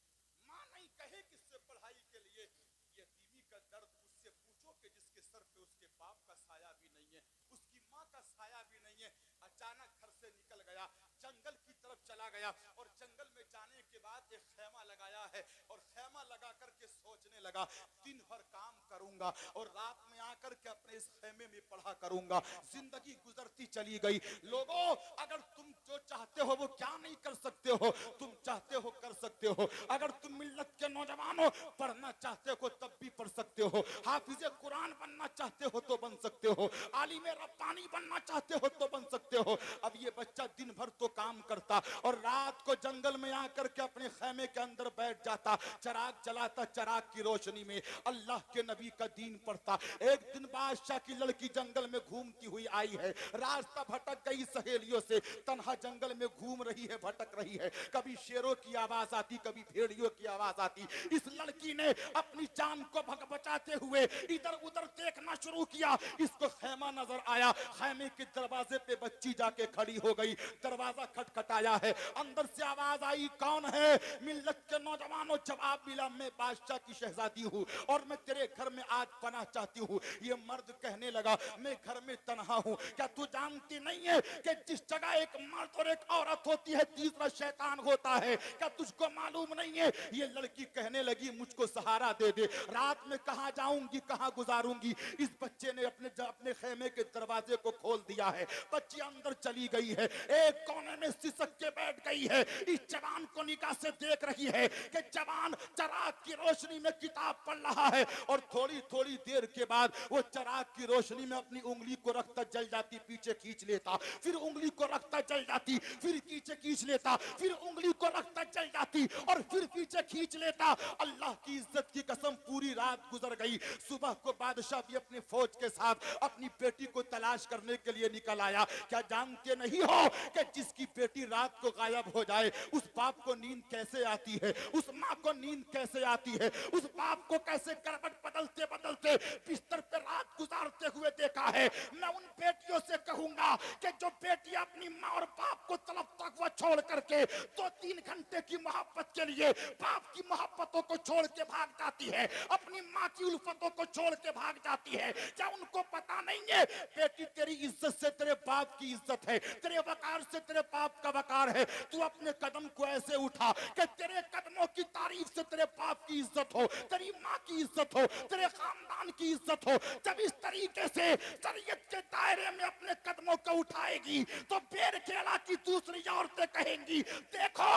माँ नहीं कहे किससे पढ़ाई के लिए। यतीमी का दर्द उससे पूछो कि जिसके सर पे उसके बाप का साया भी नहीं है, उसकी माँ का साया भी नहीं है। अचानक घर से निकल गया, जंगल की तरफ चला गया, और जंगल में जाने के बाद एक खैमा लगाया है, और खैमा लगा करके सोचने लगा, दिन भर काम करूंगा और रात में आकर के अपने इस खैमे में पढ़ा करूंगा। जिंदगी गुजरती चली गई। लोगों, अगर तुम जो चाहते हो वो क्या नहीं कर सकते हो, तुम चाहते हो कर सकते हो। अगर तुम मिल्लत के नौजवानों पढ़ना चाहते हो तब भी पढ़ सकते हो, हाफिज़े कुरान बनना चाहते हो तो बन सकते हो, आलिम रब्बानी बनना चाहते हो तो बन सकते हो। अब ये बच्चा दिन भर तो काम करता और रात को जंगल में आकर के अपने खैमे के अंदर बैठ जाता, चराग जलाता, चराग की रोशनी में अल्लाह के नबी का दीन पढ़ता। एक दिन बादशाह की लड़की जंगल में घूमती हुई आई है, रास्ता भटक गई सहेलियों से, तन्हा जंगल में घूम रही है, भटक रही है, कभी शेरों की आवाज आती, कभी भेड़ियों की आवाज आती। इस लड़की ने अपनी जान को बचाते हुए इधर उधर देखना शुरू किया, इसको खैमा नजर आया, खैमे के दरवाजे पे बच्ची जाके खड़ी हो गई, दरवाजा खटखटाया है, अंदर से आवाज आई, कौन है? मिल्लत के नौजवानों जवाब मिला, मैं बादशाह की शहजादी हूँ और मैं तेरे घर में आज पनाह चाहती हूँ। ये मर्द कहने लगा, मैं घर में तन्हा हूँ, क्या तू जानती नहीं है कि जिस जगह एक मर्द और एक औरत होती है तीसरा शैतान होता है, क्या तुझको मालूम नहीं है? ये लड़की कहने लगी, मुझको सहारा दे दे, रात में कहाँ जाऊंगी, कहाँ गुजारूंगी। इस बच्चे ने अपने खैमे के दरवाजे को खोल दिया है, बच्ची अंदर चली गई है, एक कोने में सिसक के बैठ गई है, इस जवान को निगाह से देख रही है कि जवान चराग की रोशनी में किताब पढ़ रहा है। और थोड़ी थोड़ी देर के बाद वो चराग की रोशनी में अपनी उंगली को रखता जल जाती, पीछे खींच लेता, फिर उंगली को रखता जल जाती, फिर पीछे खींच लेता, फिर उंगली को रखता जल जाती और फिर पीछे खींच लेता। अल्लाह की इज्जत की कसम, पूरी रात गुजर गई। सुबह को बादशाह भी अपनी फौज के साथ अपनी बेटी को तलाश करने के लिए निकल आया। क्या जानते नहीं हो कि जिसकी बेटी रात को गायब हो जाए उस बाप को नींद कैसे आती है, उस माँ को नींद कैसे आती है, उस बाप को कैसे करवट बदलते बदलते बिस्तर पे रात गुजारते हुए देखा है। मैं उन बेटियों से कहूंगा कि जो बेटी अपनी माँ और बाप को तलब तक वो छोड़ करके 2-3 घंटे की मोहब्बत के लिए बाप की मोहब्बतों को छोड़ के भाग जाती है, अपनी माँ की उल्फतों को छोड़ के भाग जाती है, क्या उनको पता नहीं है बेटी तेरी इज्जत से तेरे बाप की इज्जत है, तेरे वकार से तेरे बाप का वकार है। तू अपने कदम को ऐसे उठा कि तेरे कदमों की तारीफ से तेरे बाप की इज्जत हो, तेरी माँ की इज्जत हो, तेरे खानदान की इज्जत हो। जब इस तरीके से शरीयत के दायरे में अपने कदमों को उठाएगी तो बेरखेड़ा की दूसरी औरतें कहेंगी देखो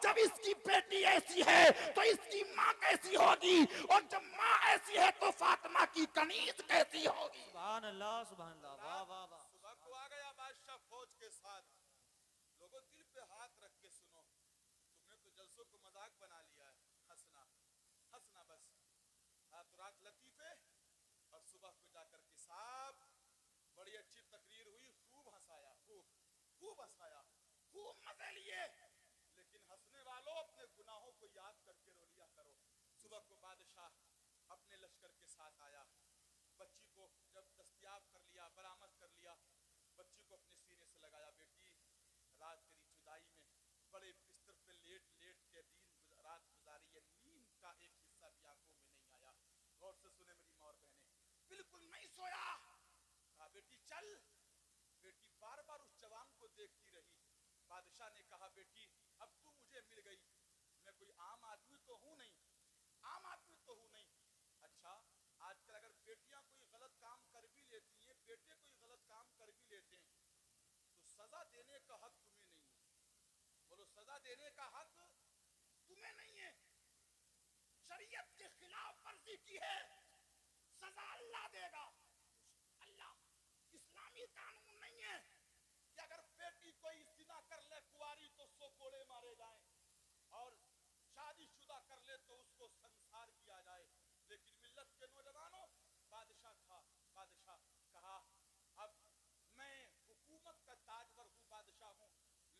जब इसकी बेटी ऐसी है तो इसकी माँ कैसी होगी, और जब माँ ऐसी है तो फातिमा की कनीज कैसी होगी। सुभान अल्लाह, वाह वाह वाह। सुबह को आ गया बादशाह फौज के साथ। लोगों दिल पे हाथ रख के सुनो, तुमने तो जलसों को मजाक बना लिया है, हंसना हंसना बस। तो रात लतीफे और सुबह को जाकर के साहब बड़ी अच्छी तकरीर हुई, खूब हंसाया, खूब हंसाया, खूब मजे लिए, लेकिन हंसने वालों अपने गुनाहों को याद करके रो लिया करो। सुबह को बादशाह अपने लश्कर के साथ आया, बच्ची को जब दस्तयाब कर लिया, बरामद कर लिया, बच्ची को अपने सीने से लगाया, बेटी रात तेरी जुदाई में बड़े बिस्तर पे लेट लेट के रात गुजारी है, नींद का एक हिस्सा भी आंखों में नहीं आया। गौर से सुने मेरी माँ और बहनें, बिल्कुल नहीं सोया। कहा बेटी चल। बेटी बार बार उस जवान को देखती रही। बादशाह ने कहा बेटी अब तू मुझे मिल गई, मैं कोई आम आदमी तो हूं नहीं, आम आदमी तो हूं नहीं। अच्छा आजकल अगर बेटियां कोई गलत काम कर भी लेती हैं, बेटे कोई गलत काम कर भी लेते हैं, तो सजा देने का हक तुम्हें नहीं है। बोलो सजा देने का हक तुम्हें नहीं है। शरीयत के खिलाफ वर्जी की है, सजा अल्लाह देगा। अल्लाह, इस्लामी कानून नहीं है कि अगर बेटी कोई जिना कर ले कुंवारी तो 100 कोड़े मारे जाएं, और शादीशुदा कर ले तो उसको संसार किया जाए। लेकिन मिल्लत के नौजवानों, बादशाह था, बादशाह कहा अब मैं हुकूमत का ताजवर हूँ, बादशाह हूँ,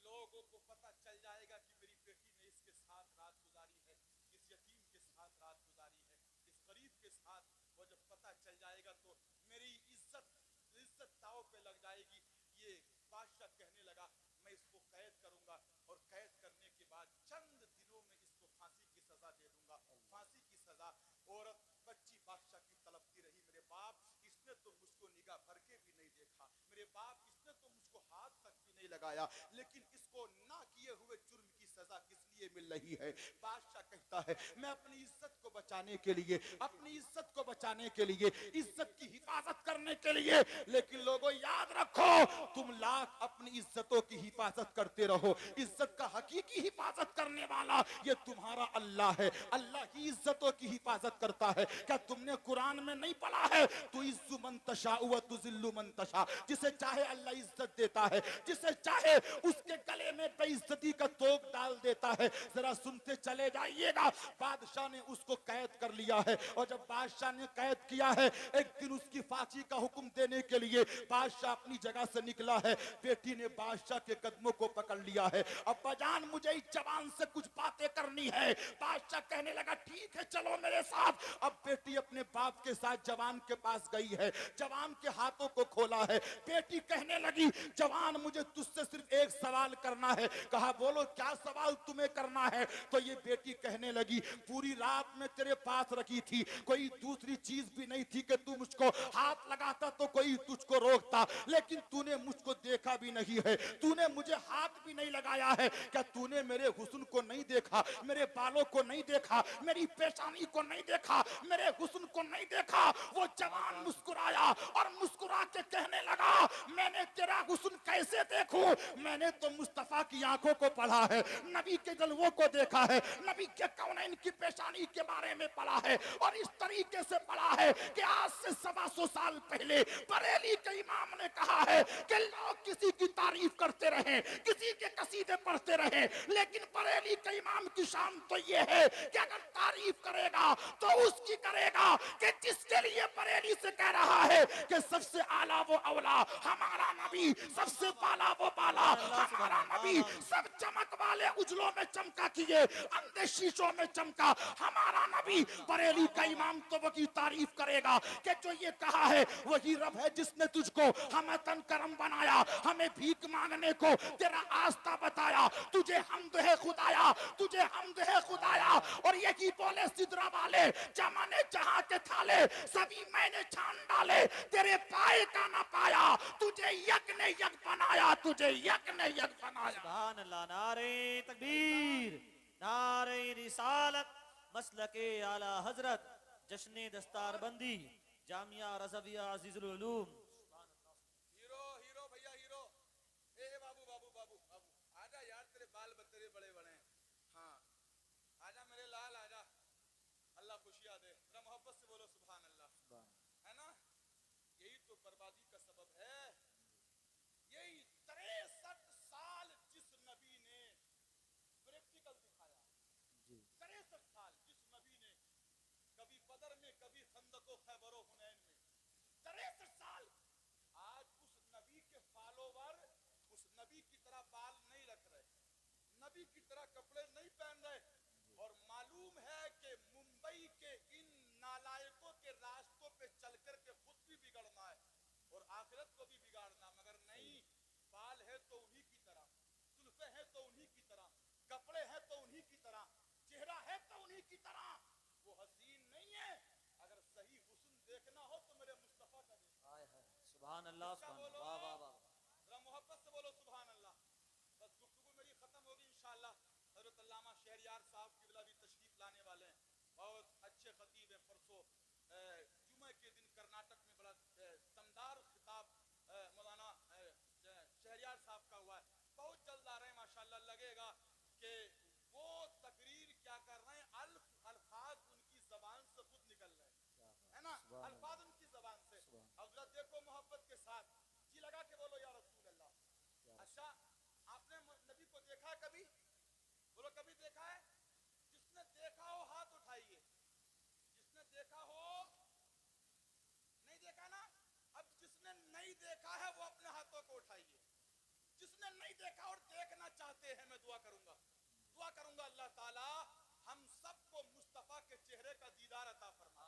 लोगों को पता चल जाएगा कि मेरी बेटी ने इसके साथ रात गुजारी है, इस यतीम के साथ रात गुजारी है, इस गरीब के साथ। वो जब पता चल जाएगा तो मेरी इज्जत दाव पे लग जाएगी। ये बादशाह कहने लगा मैं इसको कैद करूंगा, और कैद करने के बाद चंद दिनों में इसको फांसी की सजा दे दूंगा। फांसी की सजा। औरत बच्ची बादशाह की तड़पती रही, मेरे बाप इसने तो मुझको निगाह भर के भी नहीं देखा, मेरे बाप इसने तो मुझको हाथ तक भी नहीं लगाया, लेकिन इसको ना किए हुए जुर्म की सजा किस लिए मिल रही है। बादशाह कहता है मैं अपनी इज्जत को बचाने के लिए, अपनी इज्जत को बचाने के लिए, इज्जत की हिफाजत करने के लिए, लेकिन लोगों याद रखो तुम लाख अपनी इज्जतों की हिफाजत करते रहो, इज्जत का हकीकी हिफाजत करने वाला ये तुम्हारा अल्लाह है। अल्लाह ही इज्जतों की हिफाजत करता है। क्या तुमने कुरान में नहीं पढ़ा है तू इज्जु मन तशा व तुजिल्लु मन तशा, जिसे चाहे अल्लाह इज्जत देता है, जिसे चाहे उसके गले में बेइज्जती का तोप डाल देता है। जरा सुनते चले जाइएगा। बादशाह ने उसको कैद कर लिया है, और जब बादशाह ने कैद किया है, एक दिन उसकी फांसी का हुक्म देने के लिए बादशाह अपनी जगह से निकला है। बेटी ने बादशाह के कदमों को पकड़ लिया है। अब बजान मुझे इस जवान से कुछ बातें करनी है। बादशाह कहने लगा ठीक है चलो मेरे साथ। अब बेटी अपने बाप के साथ जवान के पास गई है, जवान के हाथों को खोला है। बेटी कहने लगी जवान मुझे तुझसे सिर्फ एक सवाल करना है। कहा बोलो क्या सवाल तुम्हें करना है। तो ये बेटी कहने लगी पूरी रात में तेरे पास रखी थी, कोई दूसरी चीज भी नहीं थी कि तू मुझको हाथ लगाता तो कोई तुझको रोकता, लेकिन तूने मुझको देखा भी नहीं है, तूने मुझे हाथ भी नहीं लगाया है। क्या तूने मेरे हुस्न को नहीं देखा, मेरे बालों को नहीं देखा, मेरी पेशानी को नहीं देखा, मेरे हुस्न को नहीं देखा। वो जवान मुस्कुराया और मुस्कुरा के कहने लगा मैंने तेरा हुस्न कैसे देखूं, मैंने तो मुस्तफा की आंखों को पढ़ा है, नबी के जलवों को देखा है, नबी के कौनैन की पेशानी के बारे में पढ़ा है, और इस तरीके से पढ़ा है कि आज से 125 साल पहले बरेली के इमाम ने कहा है कि लोग किसी की तारीफ करते रहे, किसी के कसीदे पढ़ते रहे, लेकिन बरेली के इमाम की शान तो ये है कि अगर तारीफ करेगा तो उसकी करेगा कि जिसके लिए बरेली से कह रहा है कि सबसे आला वो औला हमारा नबी, सबसे बाला वो बाला हमारा नबी, सब चमक वाले उजलों में चमका किए, अंधे शीशों में चमका हमारा नबी। बरेली का इमाम तो वो की तारीफ करेगा कि जो ये कहा है वही रब है जिसने तुझको हमें तन करम बनाया, हमें भीख मांगने को तेरा आस्था बताया, तुझे हमद है खुदाया, तुझे हमद है खुदाया। और यही बोले सिदरा वाले जमाने जहां के थाले सभी मैंने छान डाले, तेरे पाए का ना पाया, तुझे यक ने यक बनाया, तुझे यक ने यक बनाया। सुभान अल्लाह, नारे तकबीर, नारे रिसालत, मसलके आला हजरत, जश्न दस्तार बंदी, जामिया रज़विया अजीजुल उलूम। हीरो हीरो भैया हीरो। ए बाबू बाबू बाबू बाबू आजा यार, तेरे बाल बतेरे बड़े बड़े हैं। हाँ आजा मेरे लाल आजा, अल्लाह खुशियाँ दे। जरा मोहब्बत से बोलो सुभान अल्लाह, है ना? यही तो बर्बादी का सबब है। यही 63 साल जिस नबी ने प्रैक्टिकल दिखाया, 63 साल जिस नबी ने कभी बदर में, कभी खंदको खैबरो हुनैन में, 63 साल। आज उस नबी के फॉलोवर उस नबी की तरह बाल नहीं रख रहे, नबी की तरह कपड़े नहीं पहन रहे, और मालूम है कि मुंबई के इन नालायकों के रास्तों पे चल कर के खुद भी बिगड़ना है और आखिरत को भी बिगाड़ना। मगर नहीं, बाल है तो उन्हीं की तरह, जुल्फे हैं तो उन्हीं की तरह, कपड़े हैं तो उन्हीं की तरह, चेहरा है तो उन्हीं की तरह। वो हसीन नहीं है। अगर सही हुस्न देखना हो तो मेरे मुस्तफा का देखो। सुभान अल्लाह, सुभान अल्लाह, वाह वाह वाह। जरा मोहब्बत से बोलो सुभान अल्लाह। बस गुफ्तगू मेरी खत्म होगी इंशाअल्लाह। हज़रत अल्लामा शहरियार साहब किबला भी तशरीफ लाने वाले हैं, बहुत अच्छे खतीब हैं। परसों जुमे के दिन कर्नाटक में बड़ा दमदार खिताब मौलाना शहरियार साहब का हुआ है। बहुत जल्द आ रहे हैं माशाअल्लाह। लगेगा कि वो तकरीर क्या कर रहे हैं, अल्फाज उनकी जबान से खुद निकल रहे हैं, है ना? अल्फाज उनकी जबान से। अब जरा देखो मोहब्बत के साथ, जी लगा के बोलो या रसूल अल्लाह। अच्छा, आपने नबी को देखा है कभी? बोलो कभी देखा है? जिसने देखा हो हाथ उठाइए। जिसने देखा हो, नहीं देखा ना? अब जिसने नहीं देखा है वो अपने हाथों को उठाइए। जिसने नहीं देखा और देखना चाहते हैं, मैं दुआ करूंगा अल्लाह ताला हम सबको मुस्तफा के चेहरे का दीदार अता फरमा।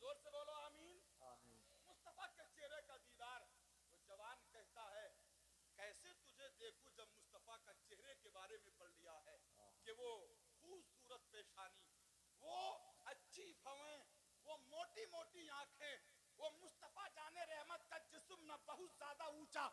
जोर से बोलो आमीन। मुस्तफा के चेहरे का दीदार। वो जवान कहता है, कैसे तुझे देखूं जब मुस्तफा का चेहरे के बारे में पढ़ लिया है कि वो खूबसूरत पेशानी, वो अच्छी भवें, वो मोटी मोटी आंखें, वो मुस्तफा जाने रहमत का जिस्म, न बहुत ज्यादा ऊंचा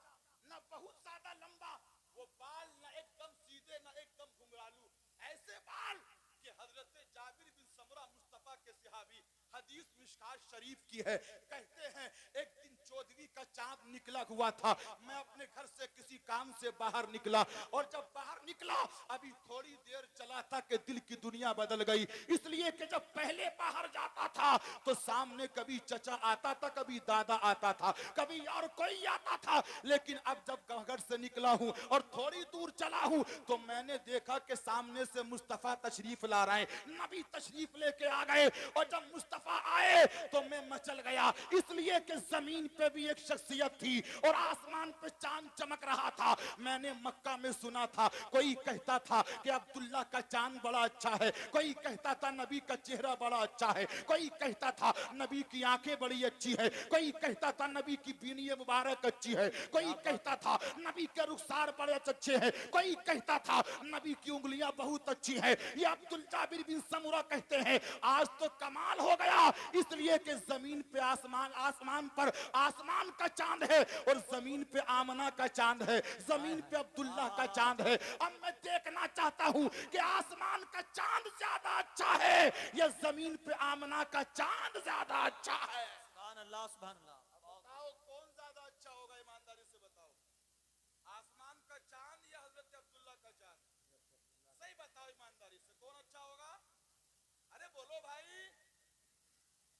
न बहुत ज्यादा लंबा, वो बाल न एकदम सीधे न एकदम घुंघरालू, ऐसे बाल कि हजरत जाबिर बिन समरा मुस्तफा के सहाबी, हदीस मिशकात शरीफ की है, कहते हैं एक दिन 14वीं का चांद निकला हुआ था। मैं अपने घर से किसी काम से बाहर निकला, और जब बाहर निकला अभी थोड़ी देर चला था कि दिल की दुनिया बदल गई। इसलिए कि जब पहले बाहर जाता था तो सामने कभी चचा आता था, कभी दादा आता था, कभी और कोई आता था। लेकिन अब जब घर से निकला हूं और थोड़ी दूर चला हूं तो मैंने देखा कि सामने से मुस्तफा तशरीफ ला रहे हैं, नबी तशरीफ लेके आ गए। और जब मुस्तफा आए तो मैं मचल गया, इसलिए कि जमीन पे भी एक शख्सियत थी और आसमान पे चांद चमक रहा था। मैंने मक्का में सुना था, कोई कहता था कि अब्दुल्ला का चांद बड़ा अच्छा है, कोई कहता था नबी का चेहरा बड़ा अच्छा है, कोई कहता था नबी की आंखें बड़ी अच्छी है, कोई कहता था नबी की बीनी मुबारक अच्छी है, कोई कहता था नबी के रुखसार बड़े अच्छे हैं, कोई कहता था नबी की उंगलियां बहुत अच्छी है। ये अब्दुल जाबिर बिन समूरा कहते हैं आज तो कमाल हो गया, इसलिए कि जमीन पे आसमान पर आसमान का चांद है और जमीन पे आमना का चांद है, जमीन पे अब्दुल्ला का चांद है। अब मैं देखना चाहता हूं कि आसमान का चांद ज्यादा अच्छा है या जमीन पे आमना का चांद ज्यादा अच्छा है। सुभान अल्लाह, सुभान अल्लाह। बताओ कौन ज्यादा अच्छा होगा, ईमानदारी से बताओ, आसमान का चांद या हजरत अब्दुल्ला का चांद? सही बताओ ईमानदारी से, कौन अच्छा होगा? अरे बोलो भाई।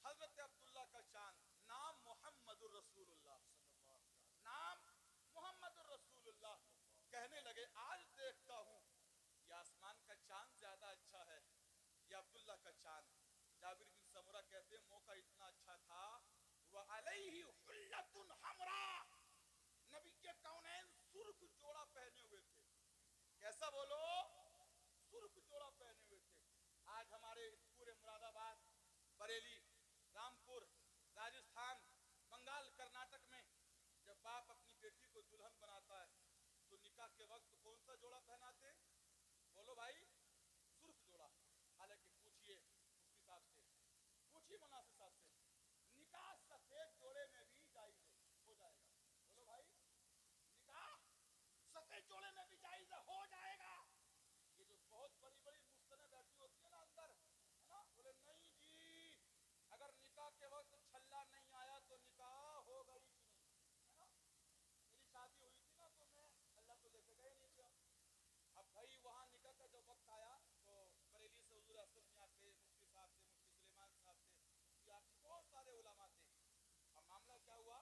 हजरत अब्दुल्ला का चांद, नाम मोहम्मदुर रसूलुल्लाह, नाम मोहम्मदुर रसूलुल्लाह। कहने लगे आज देखता हूं ये आसमान का चांद ज्यादा अच्छा है या अब्दुल्ला का चांद। जाबिर बिन समूरा कहते हैं मौका इतना अच्छा था, वह अलैहि हुल्लतुन हमरा, नबी के कौनैन सुर्ख जोड़ा पहने हुए थे। कैसा बोलो? सुर्ख जोड़ा पहने हुए थे। आज हमारे पूरे मुरादाबाद, बरेली, रामपुर, राजस्थान, बंगाल, कर्नाटक में जब बाप अपनी बेटी को दुल्हन बनाता है तो निकाह के वक्त कौन सा जोड़ा पहनाते? बोलो भाई, सुर्ख जोड़ा। हालांकि पूछिए मुफ्ती साहब से, पूछिए मुनासिर साहब से, निकाह सफेद जोड़े में भी जायज हो जाएगा? बोलो भाई, निकाह सफेद जोड़े में भी जायज हो जाएगा? ये जो बहुत बड़ी बड़ी मुस्तने बैठी होती है ना अंदर, है ना, बोले नहीं जी, अगर निकाह के वक्त छल्ला بھائی وہاں نکاح کا جب وقت آیا تو بریلی سے حضور اسد میاں تھے، مفتی صاحب تھے، مفتی سلیمان صاحب تھے، یا بہت سارے علماء تھے. اب معاملہ کیا ہوا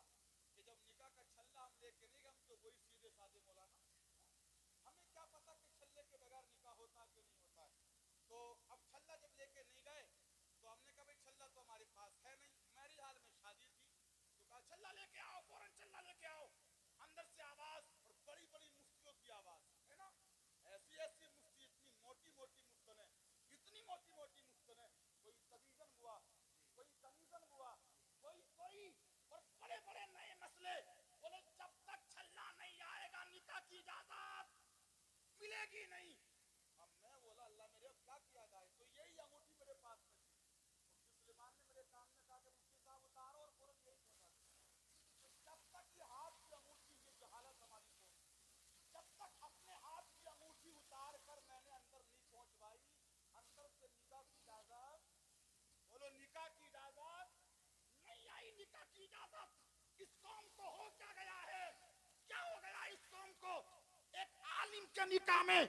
کہ جب نکاح کا چھلا ہم لے کے نہیں گئے، ہم تو وہی سیدھے سادے مولانا، ہمیں کیا پتا کہ چھلے کے بغیر نکاح ہوتا کہ نہیں ہوتا ہے. تو اب چھلا جب لے کے نہیں گئے تو ہم نے کہا بھائی چھلا تو ہمارے پاس ہے نہیں. میری حال میں شادی تھی تو کہا چھلا لے کے آؤ، فوراً چھلا لے کے آؤ. اندر سے آواز، اور بڑی بڑی مفتیوں کی آواز ہے نا، ایسی ایسی مفتی، اتنی موٹی موٹی مفتنے، اتنی موٹی موٹی مفتنے، کوئی تبیزن ہوا، کوئی تمیزن ہوا، کوئی اور بڑے بڑے نئے مسئلے. بولے جب تک چھلا نہیں آئے گا نکاح کی اجازت ملے گی نہیں. اب میں بولا اللہ میرے اب کیا کیا جائے. تو یہی انگوٹھی میرے پاس میں تھی. مفتی سلیمان نے میرے کان میں کہا کہ مفتی صاحب اتارو، اور فوراً یہی پہنچا دیا. تو جب تک یہ ہاتھ کی انگوٹھی، یہ جہالت ہماری قوم کی، جب تک اپنے ہاتھ کی انگوٹھی اتار کر میں نے اندر نہیں پہنچوائی اندر سے نکاح کی اجازت، بولو نکاح کی اجازت نہیں آئی. نکاح کی اجازت اس قوم کو ہو کیا گیا ہے؟ کیا ہو گیا اس قوم کو؟ ایک عالم کے نکاح میں،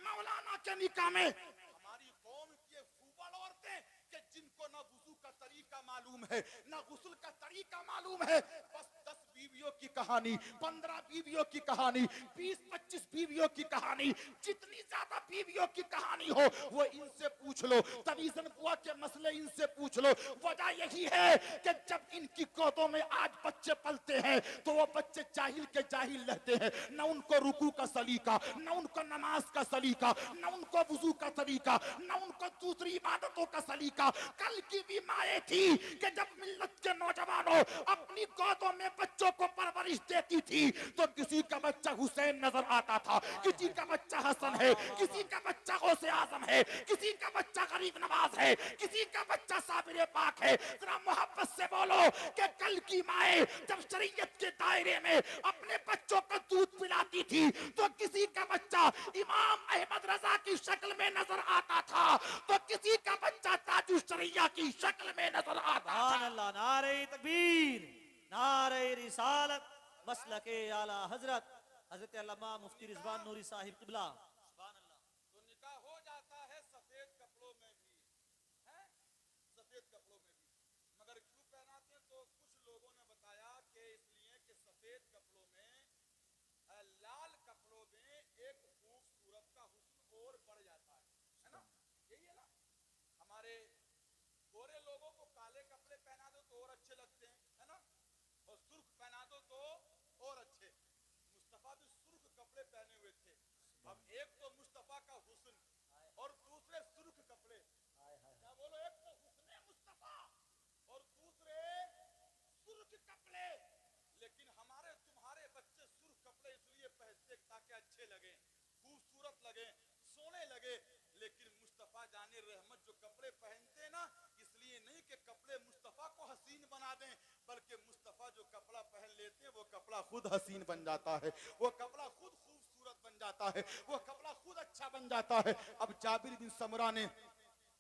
مولانا کے نکاح میں، ہماری قوم کی فوبل عورتیں کہ جن کو نہ وضو کا طریقہ معلوم ہے، نہ غسل کا طریقہ معلوم ہے، بس 10 بیویوں کی کہانی، 15 بیویوں کی کہانی، 20-25 بیویوں کی کہانی، جتنی زیادہ بیویوں کی کہانی ہو وہ ان سے پوچھ لو. تبیزن بوا کے مسئلے ان سے پوچھ لو. وجہ یہی ہے کہ جب ان کی گودوں میں آج بچے پلتے ہیں تو وہ بچے جاہل کے جاہل رہتے ہیں. نہ ان کو رکوع کا سلیقہ، نہ ان کو نماز کا سلیقہ، نہ ان کو وضو کا طریقہ، نہ ان کو دوسری عبادتوں کا سلیقہ. کل کی بھی مائیں تھی کہ جب ملت کے نوجوانوں اپنی گودوں میں بچوں کو پرورش دیتی تھی تو کسی کا بچہ حسین نظر آتا تھا، کسی کا بچہ حسن ہے، کسی کا بچہ غوث اعظم ہے، کسی کا بچہ غریب نواز ہے، کسی کا بچہ صابر پاک ہے. ذرا محبت سے بولو کہ کل کی مائیں جب شریعت کے دائرے میں اپنے بچوں کو دودھ پلاتی تھی تو کسی کا بچہ امام احمد رضا کی شکل میں نظر آتا تھا تو کسی کا بچہ تاج الشریعہ کی شکل میں نظر آتا تھا. سبحان اللہ. نعرہ تکبیر، نعرہ رسالت، مسلک اعلی حضرت حضرت علامہ مفتی رضوان نوری صاحب قبلہ. سبحان اللہ. تو نکاح ہو جاتا ہے سفید کپڑوں میں بھی، ہیں سفید کپڑوں میں بھی. مگر کیوں پہناتے ہیں؟ تو کچھ لوگوں نے بتایا کہ اس لیے کہ سفید کپڑوں میں، لال کپڑوں میں ایک خوبصورت کا حسن اور بڑھ جاتا ہے نا. یہی ہے نا، ہمارے گورے لوگوں کو کالے کپڑے پہنا دو تو اور اچھے لگتے ہیں، ہے نا، اور سرخ پہنا دو تو اور اچھے. مصطفیٰ بھی سرخ کپڑے پہنے ہوئے تھے. اب ایک تو مصطفیٰ کا حسن اور دوسرے سرخ کپڑے. کیا بولو؟ ایک تو حسن مصطفیٰ اور دوسرے سرخ کپڑے. لیکن ہمارے تمہارے بچے سرخ کپڑے اس لیے پہنتے تاکہ اچھے لگیں، خوبصورت لگیں، سونے لگے. لیکن مصطفیٰ جان رحمت جو کپڑے پہنتے نا، اس لیے نہیں کہ کپڑے مصطفیٰ کو حسین بنا دیں، بلکہ مصطفیٰ جو کپڑا پہن لیتے ہیں وہ کپڑا خود حسین بن جاتا ہے، وہ کپڑا خود خوبصورت بن جاتا ہے، وہ کپڑا خود اچھا بن جاتا ہے. اب جابر بن سمرہ نے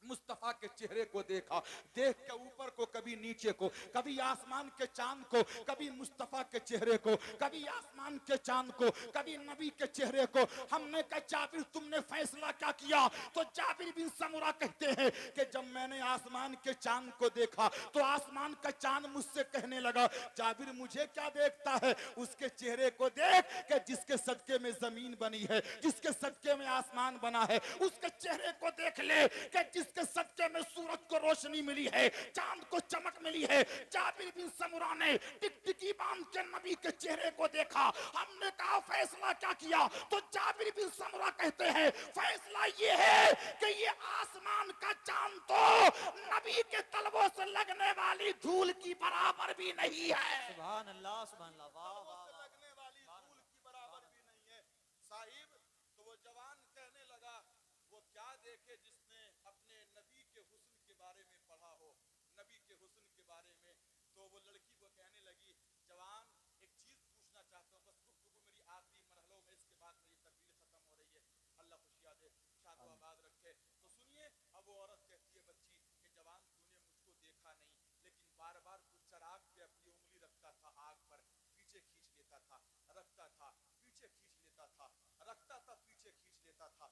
مصطفیٰ کے چہرے کو دیکھا، دیکھ کے اوپر کو کبھی نیچے کو، کبھی آسمان کے چاند کو، کبھی مصطفیٰ کے چہرے کو، کبھی آسمان کے چاند کو، کبھی نبی کے چہرے کو. ہم نے کہا جابر تم نے فیصلہ کیا کیا؟ تو جابر بن سمرہ کہتے ہیں کہ جب میں نے آسمان کے چاند کو دیکھا تو آسمان کا چاند مجھ سے کہنے لگا جابر مجھے کیا دیکھتا ہے؟ اس کے چہرے کو دیکھ کہ جس کے صدقے میں زمین بنی ہے، جس کے صدقے میں آسمان بنا ہے، اس کے چہرے کو دیکھ لے کہ جس کے صدقے میں سورج کو روشنی ملی ہے، چاند کو چمک ملی ہے. جابر بن سمرہ نے ٹکٹکی باندھ کے نبی کے چہرے کو دیکھا. ہم نے کہا فیصلہ کیا کیا؟ تو جابر بن سمرہ کہتے ہیں فیصلہ یہ ہے کہ یہ آسمان کا چاند تو نبی کے تلووں سے لگنے والی دھول کی برابر بھی نہیں ہے. سبحان اللہ، سبحان اللہ. واہ واہ واہ. لگنے والی دھول کی برابر بھی نہیں ہے صاحب. تو وہ جوان کہنے لگا وہ کیا دیکھے جس نے اپنے نبی کے حسن کے بارے میں پڑھا ہو، نبی کے حسن کے بارے میں. تو وہ لڑکی کو کہنے لگی جوان ایک چیز پوچھنا چاہتا ہوں، بس گفتگو میری آخری مرحلوں میں، اس کے بعد میری تقریر ختم ہو رہی ہے. اللہ خوشیاں دے، شاد و آباد رکھے. تو سنیے اب وہ عورت کہتی ہے بچی کہ جوان تو نے مجھ کو دیکھا نہیں، لیکن بار بار کچھ چراغ پہ اپنی انگلی رکھتا تھا، آگ پر پیچھے کھینچ لیتا تھا، رکھتا تھا پیچھے کھینچ لیتا تھا، رکھتا تھا پیچھے کھینچ لیتا تھا.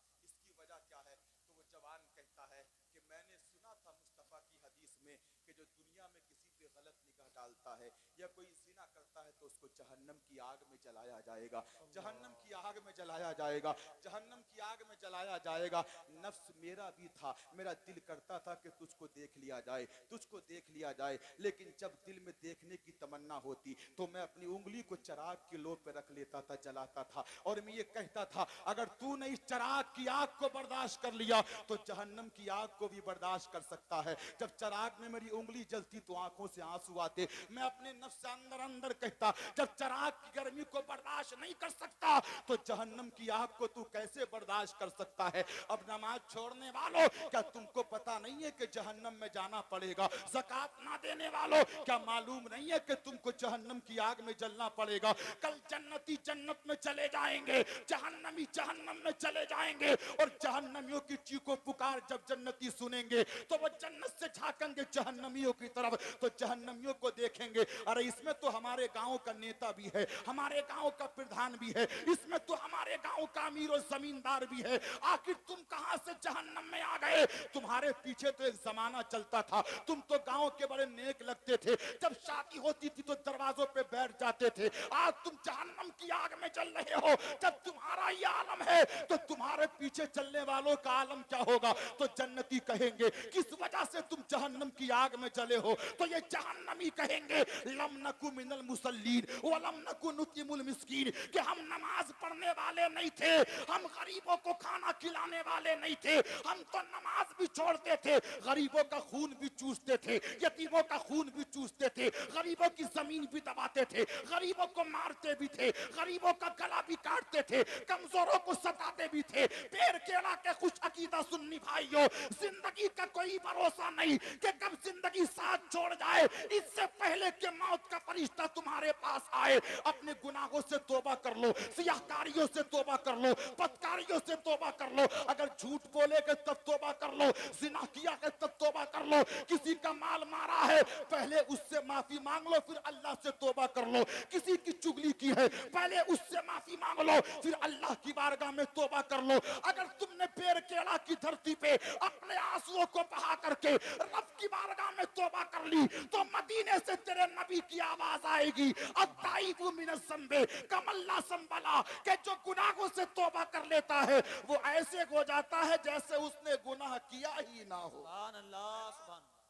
ہے یا کوئی زنا کرتا ہے تو اس کو جہنم کی آگ میں جلایا جائے گا, جہنم کی آگ میں جلایا جائے گا, جہنم کی آگ میں جلایا جائے گا. نفس میرا بھی تھا, میرا دل کرتا تھا کہ تجھ کو دیکھ لیا جائے, تجھ کو دیکھ لیا جائے, لیکن جب دل میں دیکھنے کی تمنا ہوتی تو میں اپنی انگلی کو چراغ کی لو پہ رکھ لیتا تھا, جلاتا تھا, اور میں یہ کہتا تھا اگر تو نے اس چراغ کی آگ کو برداشت کر لیا تو جہنم کی آگ کو بھی برداشت کر سکتا ہے. جب چراغ میں میری انگلی جلتی تو آنکھوں سے آنسو آتے. میں اپنے نفس سے اندر اندر کہتا جب چراغ کی گرمی کو برداشت نہیں کر سکتا تو جہنم کی آگ کو تو کیسے برداشت کر سکتا ہے. اب نماز چھوڑنے والوں, کیا تم کو پتا نہیں ہے کہ جہنم میں جانا پڑے گا؟ زکات نہ دینے والوں, کیا معلوم نہیں ہے کہ تم کو جہنم کی آگ میں جلنا پڑے گا؟ کل جنتی جنت میں چلے جائیں گے, جہنمی جہنم میں چلے جائیں گے, اور جہنمیوں کی چیخو پکار جب جنتی سنیں گے تو وہ جنت سے جھانکیں گے جہنمیوں کی طرف, تو جہنمیوں کو دیکھیں گے ارے اس میں تو ہمارے گاؤں کا نیتا بھی ہے, ہمارے گاؤں کا پردھان بھی ہے, اس میں تو ہمارے گاؤں کا امیر و زمیندار بھی ہے, آخر تم کہاں سے جہنم میں آ گئے؟ تمہارے پیچھے تو ایک زمانہ چلتا تھا, تم تو گاؤں کے بڑے نیک لگتے تھے, جب شادی ہوتی تھی تو دروازوں پہ بیٹھ جاتے تھے, آج تم جہنم کی آگ میں جل رہے ہو. جب تمہارا یہ عالم ہے تو تمہارے پیچھے چلنے والوں کا عالم کیا ہوگا؟ تو جنتی کہیں گے کس وجہ سے تم جہنم کی آگ میں جلے ہو؟ تو یہ جہنمی کہیں گے لم نکو من المصلین ولم نکو نطعم المسکین, کہ ہم نماز پڑھنے والے نہیں تھے, ہم غریبوں کو کھانا کھلانے والے نہیں تھے, ہم تو نماز بھی چھوڑتے تھے, غریبوں کا خون بھی چوستے تھے, یتیموں کا خون بھی چوستے تھے, غریبوں کی زمین بھی دباتے تھے, غریبوں کو مارتے بھی تھے, غریبوں کا گلا بھی کاٹتے تھے, کمزوروں کو ستاتے بھی تھے. پیر کیلا کے خوش عقیدہ سنی بھائیوں, زندگی کا کوئی بھروسہ نہیں کہ کب زندگی ساتھ چھوڑ جائے. اس سے پہلے کہ موت کا فرشتہ تمہارے پاس آئے, اپنے گناہوں سے توبہ کر لو, سیاہکاریوں سے توبہ کر لو, بدکاریوں سے توبہ کر لو, اگر جھوٹ بولے گے تب توبہ کر لو, زنا کیا ہے تب توبہ کر لو, کسی کا مال مارا ہے پہلے اس سے معافی مانگ لو پھر اللہ سے توبہ کر لو, کسی کی چگلی کی ہے پہلے اس سے معافی مانگ لو پھر اللہ کی بارگاہ میں توبہ کر لو. اگر تم نے پیر کیلا کی دھرتی پہ اپنے آنسوؤں کو بہا کر کے رب کی بارگاہ میں توبہ کر لی تو مدینے سے تیرے نبی کی آواز آئے گی, التائب من الذنب کمن لا ذنب لہ, کہ جو گناہوں سے توبہ کر لیتا ہے وہ ایسے ہو جاتا ہے جیسے اس نے گناہ کیا ہی نہ ہو. سبحان اللہ, سبحان اللہ.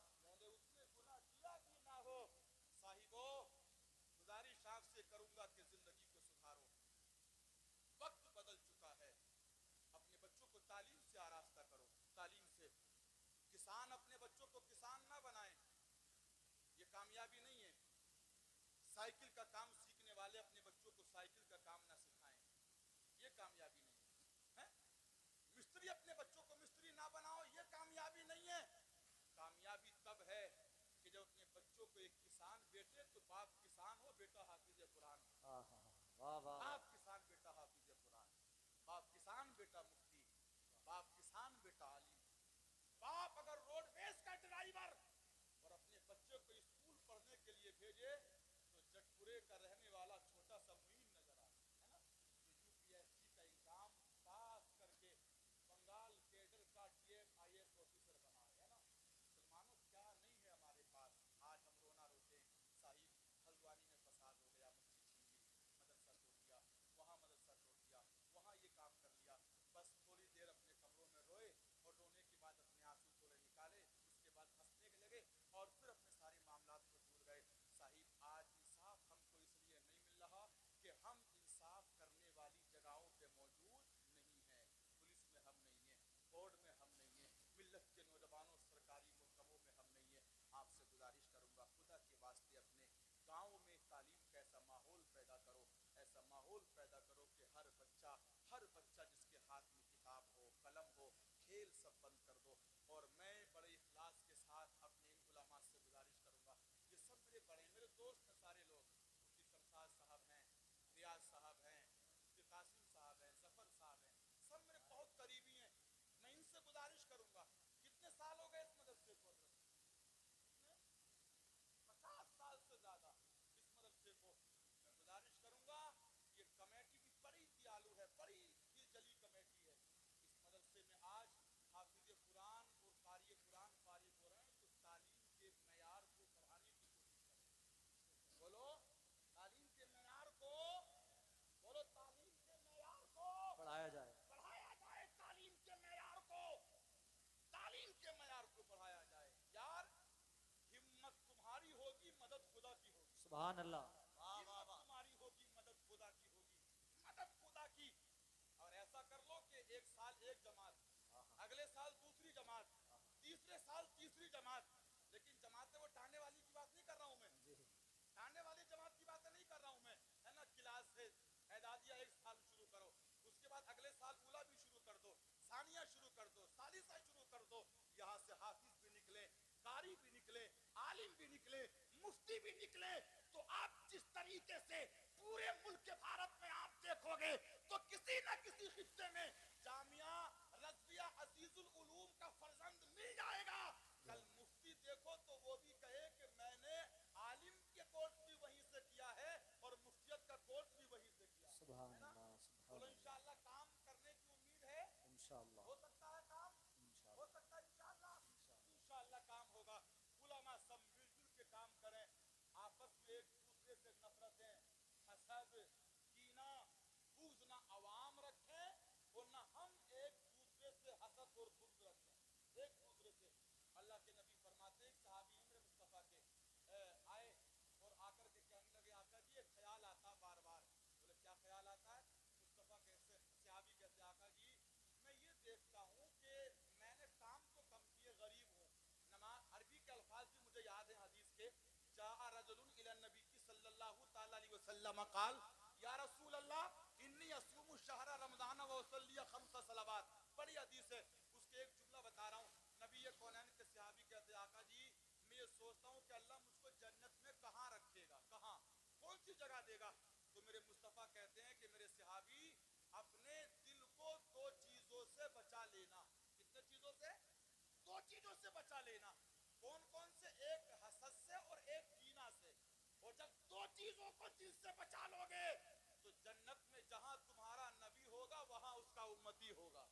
صاحبو, گزارش آپ سے کروں گا کہ زندگی کو سدھارو. وقت بدل چکا ہے, اپنے بچوں کو تعلیم سے آراستہ کرو, تعلیم سے. کسان اپنے بچوں کو کسان نہ بنائیں, یہ کامیابی نہیں ہے. سائیکل کا کام سیکھنے والے اپنے بچوں کو سائیکل کا کام نہ سکھائیں, یہ کامیابی نہیں ہے. مستری اپنے بچوں کو مستری نہ بناؤ, یہ کامیابی نہیں ہے. کامیابی تب ہے کہ جب اپنے بچوں کو ایک کسان بیٹے تو باپ کسان ہو, بیٹا حافظ قرآن ہو. باپ کسان, بیٹا حافظ قرآن, باپ کسان, بیٹا مفتی, باپ کسان, بیٹا عالم. باپ اگر روڈ ویز کا ڈرائیور اور اپنے بچے کو اسکول پڑھنے کے لیے بھیجے تو جٹپورے کا رہنے والا چھوٹا سا معین نظر آتا ہے نا, جو UPSC کا ایگزام پاس کر کے بنگال کیڈر کا TNIS آفیسر بنا ہے نا. مسلمانوں کیا نہیں ہے ہمارے پاس, آج ہم رونا روتے ہیں. صاحب ہلدوانی میں فساد ہو گیا, مچھلی چھین لی, مدرسہ توڑ دیا, وہاں مدرسہ توڑ دیا, وہاں یہ کام کر لیا. بس تھوڑی دیر اپنے کمروں میں روئے اور رونے کے بعد اپنے آنسو تھوڑے نکالے, اس کے بعد ہنسنے لگے اور پھر اپنے سارے معاملات کو بھول گئے. صاحب آج انصاف ہم کو اس لیے نہیں مل رہا کہ ہم انصاف کرنے والی جگہوں پہ موجود نہیں ہیں. پولیس میں ہم نہیں ہیں, کورٹ میں ہم نہیں ہیں, ملت کے نوجوانوں سرکاری محکموں میں ہم نہیں ہیں. آپ سے گزارش کروں گا خدا کے واسطے اپنے گاؤں میں تعلیم کا ایسا ماحول پیدا کرو, ایسا ماحول پیدا کرو کہ ہر بچہ جس کے ہاتھ میں کتاب ہو, قلم ہو, کھیل سب بند کر دو. اور میں بڑے اخلاص کے ساتھ اپنے ان علماء سے گزارش کروں گا, یہ سب میرے بڑے میرے دوست ہیں سارے لوگ, مفتی شمشاد صاحب ہیں, ریاض صاحب ہیں, مفتی قاسم صاحب ہیں, ظفر صاحب ہیں, سب میرے بہت قریبی ہیں. میں ان سے گزارش کروں گا, کتنے سال ہو گئے اس مدرسے کو, 50 سال سے زیادہ اس مدرسے کو. میں گزارش کروں گا یہ کمیٹی بھی بڑی سبحان اللہ. ہمت تمہاری ہوگی، مدد خدا کی ہوگی، مدد خدا کی. اور ایسا کر لو کہ ایک سال ایک جماعت، اگلے سال دوسری جماعت، تیسرے سال تیسری جماعت. لیکن جماعتیں وہ ٹانڈے والی کی بات نہیں کر رہا ہوں میں، ٹانڈے والی جماعت کی باتیں نہیں کر رہا ہوں میں، ہے نا. کلاس سے اعدادیہ ایک سال شروع کرو، اس کے بعد اگلے سال اولا بھی شروع کر دو، ثانیہ شروع کر دو، ثالثہ شروع کر دو. یہاں سے حافظ بھی نکلے، قاری بھی نکلے، عالم بھی نکلے، مفتی بھی نکلے. تو آپ جس طریقے سے پورے ملک بھارت میں آپ دیکھو گے تو کسی نہ کسی خطے میں جامعہ رضویہ عزیز العلوم کا فرزند مل جائے گا. کل مفتی دیکھو تو وہ بھی کہے کہ میں نے عالم کے کورس بھی وہیں سے کیا ہے اور مفتیت کا کورس بھی وہیں سے کیا ہے. سبحان ہے نا؟ اللہ. بولو انشاءاللہ کام کرنے کی امید ہے، انشاءاللہ. ہو سکتا ہے کام، ہو سکتا ہے انشاءاللہ، انشاءاللہ کام ہوگا. علماء سب مل جل کے کام کریں، آپس میں ایک دوسرے سے نفرتیں، حسد، کینہ، بغض نہ عوام رکھیں اور نہ ہم ایک دوسرے سے حسد اور بغض رکھیں ایک دوسرے سے. اللہ کے نبی فرماتے ہیں صحابی عمر مصطفیٰ کے آئے اور آ کر کے کہنے لگے آقا جی ایک خیال آتا بار بار. بولے کیا خیال آتا ہے؟ مصطفیٰ کہتے صحابی کہتے آقا جی میں یہ دیکھتا ہوں کہ میں نے کام تو کم کیے، غریب ہوں. نماز عربی کے الفاظ بھی مجھے یاد ہیں حدیث کے. جاء رجل الی النبی صلی اللہ تعالی علیہ وسلم قال یا رسول اللہ انی اصوم شہر رمضان و اصلی خمس صلوات. بڑی حدیث ہے، اس کے ایک جملہ بتا رہا ہوں. نبی کونین کے صحابی کہتے آقا جی میں یہ سوچتا ہوں کہ اللہ مجھ کو جنت میں کہاں رکھے گا، کہاں، کون سی جگہ دے گا. تو میرے مصطفیٰ کہتے ہیں کہ میرے صحابی اپنے دل کو دو چیزوں سے بچا لینا. کتنے چیزوں سے؟ دو چیزوں سے بچا لینا. کون کون سے؟ ایک حسد سے اور ایک کینہ سے. اور جب دو چیزوں کو دل سے بچا لو گے تو جنت میں جہاں تمہارا نبی ہوگا وہاں اس کا امتی ہوگا.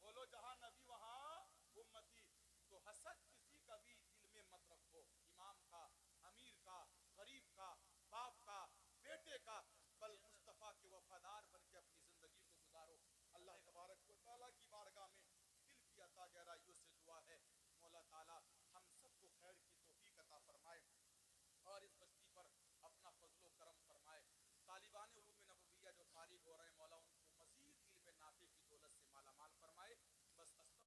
بولو جہاں نبی وہاں امتی. تو حسد کسی کا بھی دل میں مت رکھو، امام کا، امیر کا، غریب کا، باپ کا، بیٹے کا، بل مصطفیٰ کے وفادار بن کے اپنی زندگی کو گزارو. اللہ تبارک و تعالیٰ کی بارگاہ میں دل کی عطا گہرائیوں سے دعا ہے مولا تعالیٰ